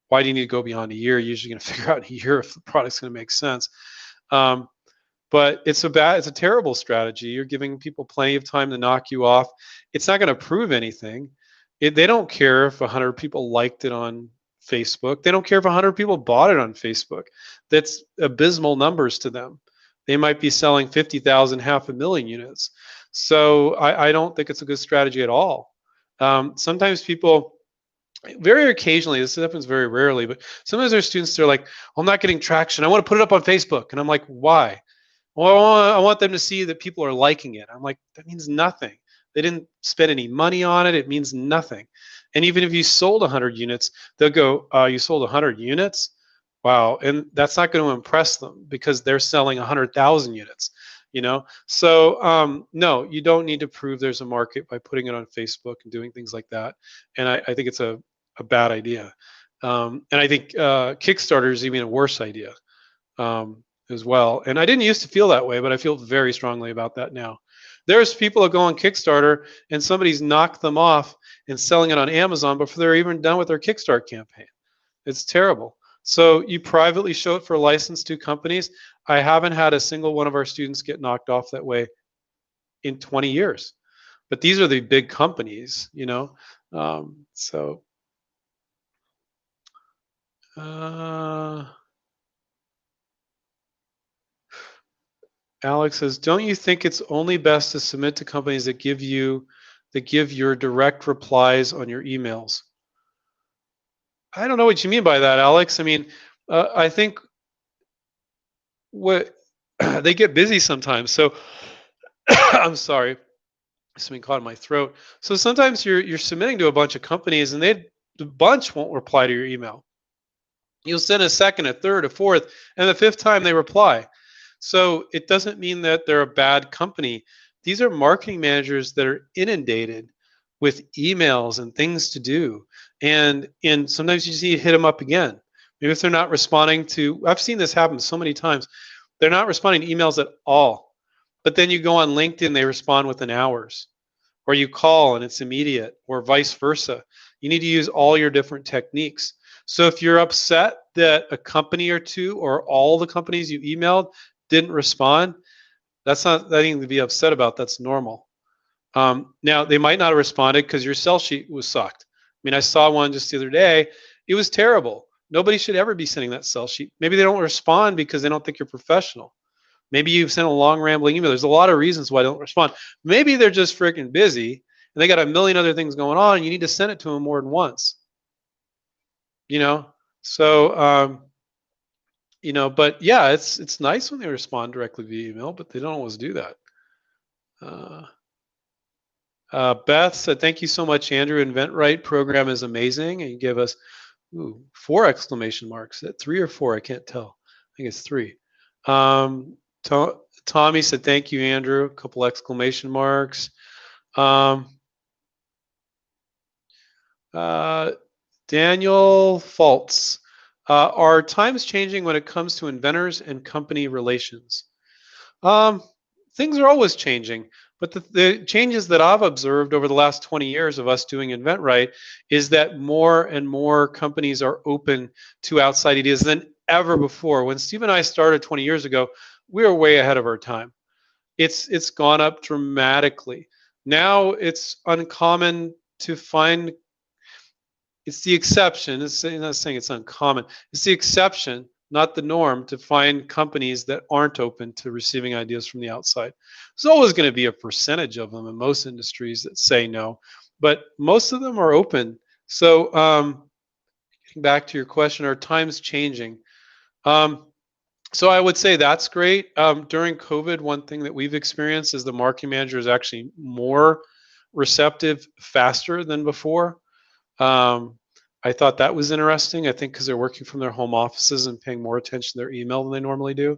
why do you need to go beyond a year? You're usually going to figure out in a year if the product's going to make sense. But it's a terrible strategy. You're giving people plenty of time to knock you off. It's not going to prove anything. They don't care if 100 people liked it on Facebook. They don't care if 100 people bought it on Facebook. That's abysmal numbers to them. They might be selling 50,000, 500,000 units. So I don't think it's a good strategy at all. Sometimes people, very occasionally, this happens very rarely, but sometimes there's students, they're like, I'm not getting traction. I want to put it up on Facebook. And I'm like, why? Well, I want them to see that people are liking it. I'm like, that means nothing. They didn't spend any money on it. It means nothing. And even if you sold 100 units, they'll go, you sold 100 units? Wow. And that's not going to impress them because they're selling 100,000 units, So no, you don't need to prove there's a market by putting it on Facebook and doing things like that. And I think it's a bad idea. And I think Kickstarter is even a worse idea. As well. And I didn't used to feel that way, but I feel very strongly about that now. There's people that go on Kickstarter and somebody's knocked them off and selling it on Amazon before they're even done with their Kickstarter campaign. It's terrible. So you privately show it for license to companies. I haven't had a single one of our students get knocked off that way in 20 years. But these are the big companies, Alex says, don't you think it's only best to submit to companies that give your direct replies on your emails? I don't know what you mean by that, Alex. I mean, I think what they get busy sometimes. So I'm sorry, something caught in my throat. So sometimes you're submitting to a bunch of companies and the bunch won't reply to your email. You'll send a second, a third, a fourth, and the fifth time they reply. So it doesn't mean that they're a bad company. These are marketing managers that are inundated with emails and things to do. And sometimes you just need to hit them up again. Maybe if they're not responding to, I've seen this happen so many times, they're not responding to emails at all. But then you go on LinkedIn, they respond within hours. Or you call and it's immediate, or vice versa. You need to use all your different techniques. So if you're upset that a company or two or all the companies you emailed didn't respond, that's not anything to be upset about. That's normal. Now, they might not have responded because your sell sheet was sucked. I mean, I saw one just the other day. It was terrible. Nobody should ever be sending that sell sheet. Maybe they don't respond because they don't think you're professional. Maybe you've sent a long rambling email. There's a lot of reasons why they don't respond. Maybe they're just freaking busy and they got a million other things going on and you need to send it to them more than once. So but yeah, it's nice when they respond directly via email, but they don't always do that. Beth said, thank you so much, Andrew. InventRight program is amazing. And you give us 4 exclamation marks. Is that 3 or 4? I can't tell. I think it's 3. Tommy said, thank you, Andrew. A couple exclamation marks. Um, uh, Daniel Faltz. Are times changing when it comes to inventors and company relations? Um, Things are always changing, but the changes that I've observed over the last 20 years of us doing InventRight is that more and more companies are open to outside ideas than ever before. When Steve and I started 20 years ago, we were way ahead of our time. It's gone up dramatically. Now it's uncommon to find. It's the exception. It's not saying it's uncommon. It's the exception, not the norm, to find companies that aren't open to receiving ideas from the outside. There's always going to be a percentage of them in most industries that say no, but most of them are open. So, getting back to your question, are times changing? Um, so I would say that's great. During COVID, one thing that we've experienced is the marketing manager is actually more receptive faster than before. Um, I thought that was interesting. I think because they're working from their home offices and paying more attention to their email than they normally do.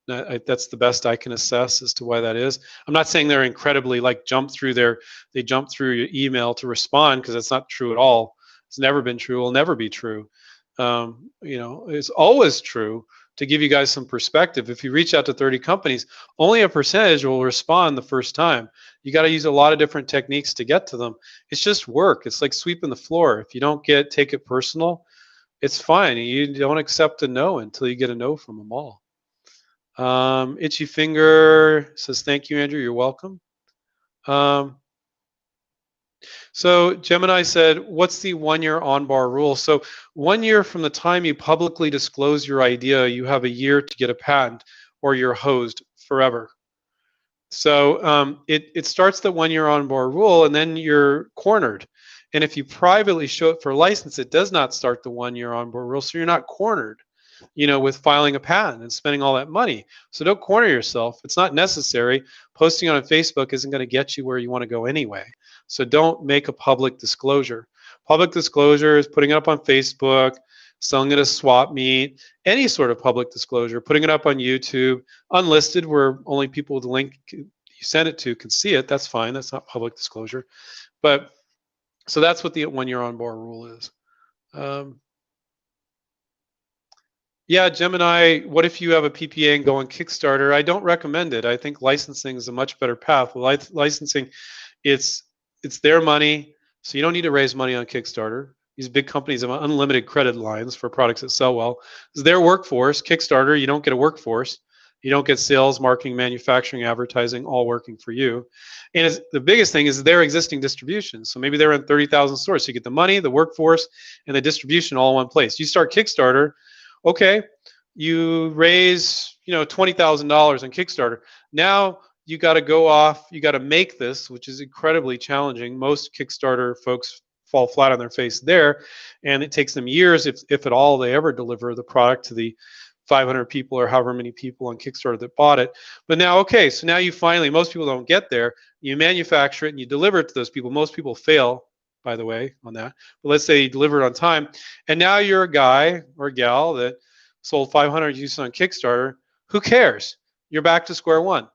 That's the best I can assess as to why that is. I'm not saying they're incredibly like they jump through your email to respond, because that's not true at all. It's never been true. Will never be true. It's always true. To give you guys some perspective, if you reach out to 30 companies, only a percentage will respond the first time. You got to use a lot of different techniques to get to them. It's just work. It's like sweeping the floor. If you don't take it personal, it's fine. You don't accept a no until you get a no from them all. Itchy Finger says, thank you, Andrew. You're welcome. So Gemini said, what's the 1 year on-bar rule? So 1 year from the time you publicly disclose your idea, you have a year to get a patent, or you're hosed forever. So it starts the 1 year on-bar rule, and then you're cornered. And if you privately show it for license, it does not start the 1 year on-bar rule, so you're not cornered, with filing a patent and spending all that money. So don't corner yourself. It's not necessary. Posting on Facebook isn't going to get you where you want to go anyway. So don't make a public disclosure. Public disclosure is putting it up on Facebook, selling it as swap meet, any sort of public disclosure, putting it up on YouTube, unlisted, where only people with the link you send it to can see it. That's fine. That's not public disclosure. But so that's what the 1 year on-bar rule is. Yeah, Gemini, what if you have a PPA and go on Kickstarter? I don't recommend it. I think licensing is a much better path. Licensing, it's their money, so you don't need to raise money on Kickstarter. These big companies have unlimited credit lines for products that sell well. It's their workforce. Kickstarter, you don't get a workforce. You don't get sales, marketing, manufacturing, advertising, all working for you. And the biggest thing is their existing distribution. So maybe they're in 30,000 stores. So you get the money, the workforce, and the distribution all in one place. You start Kickstarter, okay, you raise, $20,000 on Kickstarter. Now you got to go off, you got to make this, which is incredibly challenging. Most Kickstarter folks fall flat on their face there, and it takes them years, if at all they ever deliver the product to the 500 people or however many people on Kickstarter that bought it. But now, okay, so now you finally, most people don't get there. You manufacture it and you deliver it to those people. Most people fail, by the way, on that. But let's say you deliver it on time, and now you're a guy or a gal that sold 500 units on Kickstarter. Who cares? You're back to square one.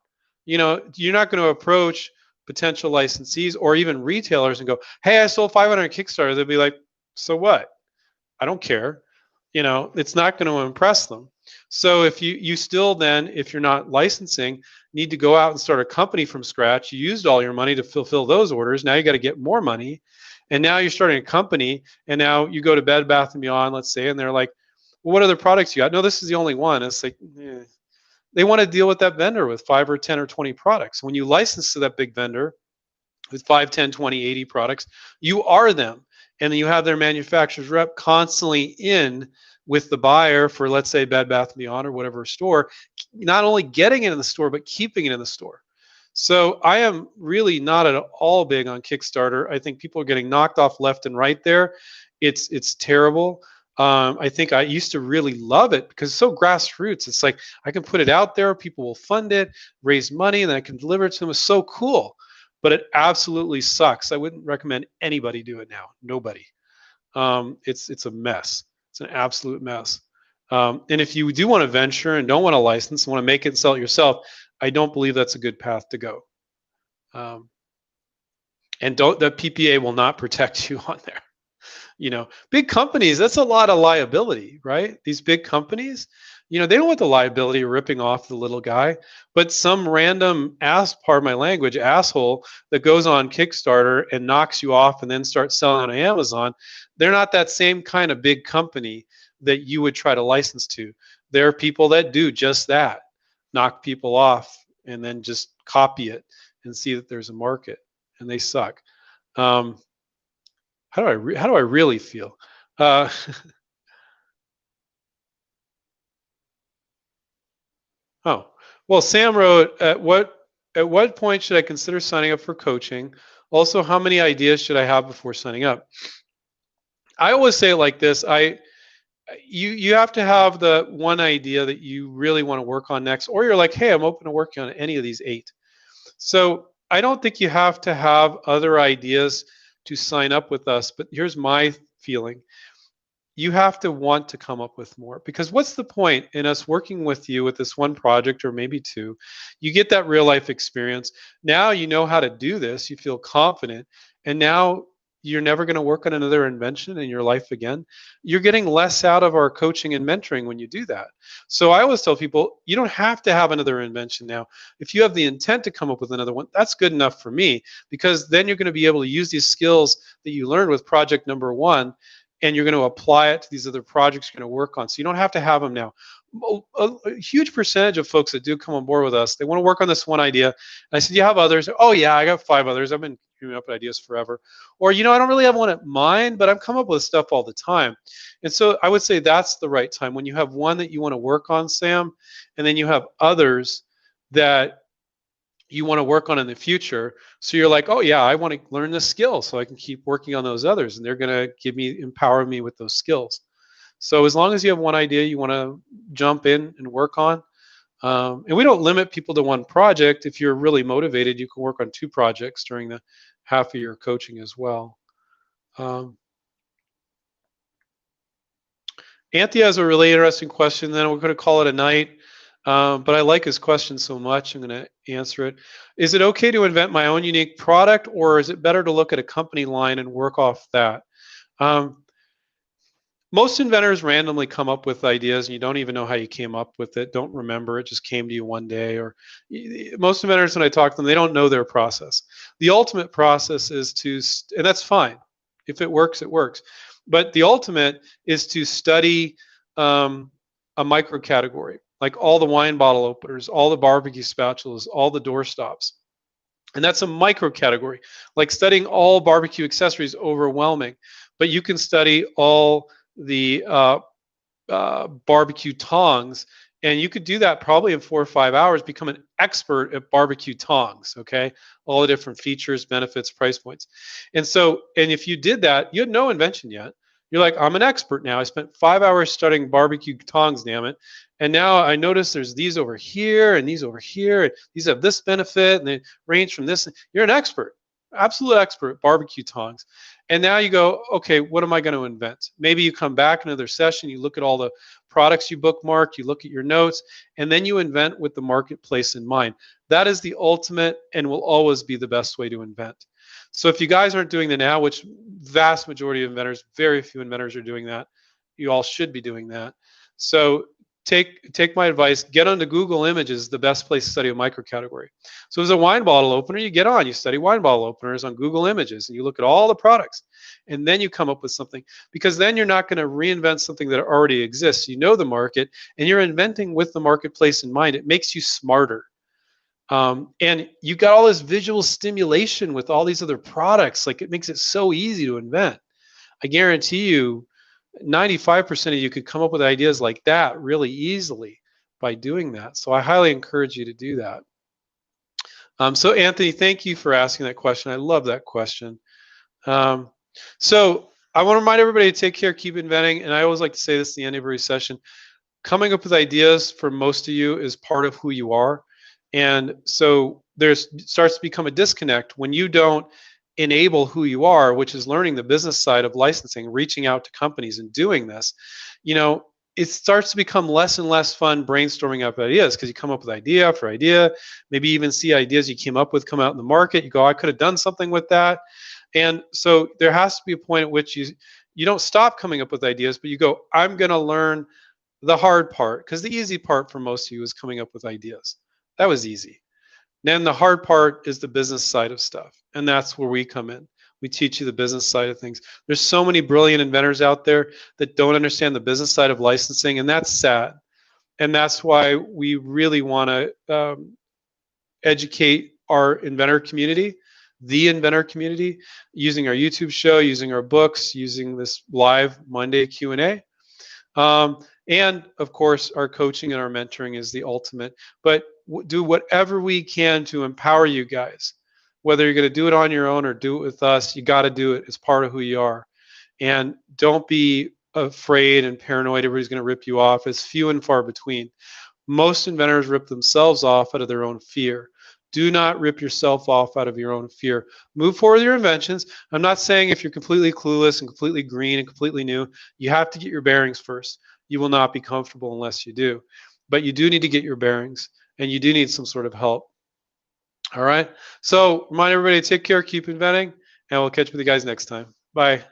You're not going to approach potential licensees or even retailers and go, hey, I sold 500 on Kickstarter. They'll be like, so what? I don't care. It's not going to impress them. So if you still then, if you're not licensing, need to go out and start a company from scratch. You used all your money to fulfill those orders. Now you got to get more money. And now you're starting a company, and now you go to Bed Bath & Beyond, let's say, and they're like, well, what other products you got? No, this is the only one. It's like, they want to deal with that vendor with 5 or 10 or 20 products. When you license to that big vendor with 5, 10, 20, 80 products, you are them. And then you have their manufacturer's rep constantly in with the buyer for, let's say, Bed Bath & Beyond or whatever store, not only getting it in the store, but keeping it in the store. So I am really not at all big on Kickstarter. I think people are getting knocked off left and right there. It's terrible. I think I used to really love it because it's so grassroots. It's like I can put it out there, people will fund it, raise money, and then I can deliver it to them. It's so cool. But it absolutely sucks. I wouldn't recommend anybody do it now. Nobody. It's a mess. It's an absolute mess. And if you do want to venture and don't want to license, want to make it and sell it yourself, I don't believe that's a good path to go. Um, and don't the PPA will not protect you on there. Big companies, that's a lot of liability, right? These big companies, they don't want the liability of ripping off the little guy, but some random pardon my language, asshole that goes on Kickstarter and knocks you off and then starts selling on Amazon, they're not that same kind of big company that you would try to license to. There are people that do just that, knock people off and then just copy it and see that there's a market, and they suck. Um, how do I really feel? Uh, oh, well, Sam wrote, at what point should I consider signing up for coaching? Also, how many ideas should I have before signing up? I always say it like this. You have to have the one idea that you really want to work on next, or you're like, hey, I'm open to working on any of these 8. So I don't think you have to have other ideas to sign up with us, but here's my feeling. You have to want to come up with more, because what's the point in us working with you with this one project or maybe 2? You get that real life experience. Now you know how to do this, you feel confident, and now you're never going to work on another invention in your life again. You're getting less out of our coaching and mentoring when you do that. So I always tell people, you don't have to have another invention now. If you have the intent to come up with another one, that's good enough for me, because then you're going to be able to use these skills that you learned with project number 1, and you're going to apply it to these other projects you're going to work on. So you don't have to have them now. A huge percentage of folks that do come on board with us, they want to work on this one idea. And I said, you have others? Oh yeah, I got 5 others. I've been coming up with ideas forever. Or, I don't really have one at mind, but I'm coming up with stuff all the time. And so I would say that's the right time, when you have one that you want to work on, Sam, and then you have others that you want to work on in the future. So you're like, oh yeah, I want to learn this skill so I can keep working on those others, and they're going to empower me with those skills. So as long as you have one idea you want to jump in and work on, and we don't limit people to one project. If you're really motivated, you can work on 2 projects during the half of your coaching as well. Um, Anthony has a really interesting question. Then we're going to call it a night. But I like his question so much, I'm going to answer it. Is it okay to invent my own unique product, or is it better to look at a company line and work off that? Most inventors randomly come up with ideas, and you don't even know how you came up with it. Don't remember. It just came to you one day. Or most inventors, when I talk to them, they don't know their process. The ultimate process is and that's fine. If it works, it works. But the ultimate is to study a micro category, like all the wine bottle openers, all the barbecue spatulas, all the door stops. And that's a micro category. Like studying all barbecue accessories, overwhelming. But you can study all the barbecue tongs, and you could do that probably in 4 or 5 hours, become an expert at barbecue tongs, okay? All the different features, benefits, price points. And if you did that, you had no invention yet. You're like, I'm an expert now. I spent 5 hours studying barbecue tongs, damn it. And now I notice there's these over here and these over here. And these have this benefit, and they range from this. You're an expert, absolute expert at barbecue tongs. And now you go, okay, what am I going to invent? Maybe you come back another session, you look at all the products you bookmarked, you look at your notes, and then you invent with the marketplace in mind. That is the ultimate and will always be the best way to invent. So if you guys aren't doing that now, which vast majority of inventors, very few inventors are doing that, you all should be doing that. So take my advice, get onto Google Images, the best place to study a microcategory. So as a wine bottle opener, you study wine bottle openers on Google Images, and you look at all the products, and then you come up with something, because then you're not going to reinvent something that already exists. You know the market, and you're inventing with the marketplace in mind. It makes you smarter. And you got all this visual stimulation with all these other products. Like, it makes it so easy to invent. I guarantee you, 95% of you could come up with ideas like that really easily by doing that. So I highly encourage you to do that. So Anthony, thank you for asking that question. I love that question. So I want to remind everybody to take care, keep inventing. And I always like to say this at the end of every session. Coming up with ideas for most of you is part of who you are. And so there starts to become a disconnect when you don't enable who you are, which is learning the business side of licensing, reaching out to companies and doing this. it starts to become less and less fun brainstorming up ideas because you come up with idea after idea, maybe even see ideas you came up with come out in the market. You go, I could have done something with that. And so there has to be a point at which you don't stop coming up with ideas, but you go, I'm going to learn the hard part, because the easy part for most of you is coming up with ideas. That was easy. Then the hard part is the business side of stuff. And that's where we come in. We teach you the business side of things. There's so many brilliant inventors out there that don't understand the business side of licensing, and that's sad. And that's why we really want to educate our inventor community, the inventor community, using our YouTube show, using our books, using this live Monday Q&A. And of course, our coaching and our mentoring is the ultimate. But do whatever we can to empower you guys. Whether you're going to do it on your own or do it with us, you got to do it. It's part of who you are. And don't be afraid and paranoid everybody's going to rip you off. It's few and far between. Most inventors rip themselves off out of their own fear. Do not rip yourself off out of your own fear. Move forward with your inventions. I'm not saying if you're completely clueless and completely green and completely new, you have to get your bearings first. You will not be comfortable unless you do. But you do need to get your bearings, and you do need some sort of help. All right? So remind everybody to take care, keep inventing, and we'll catch you with you guys next time. Bye.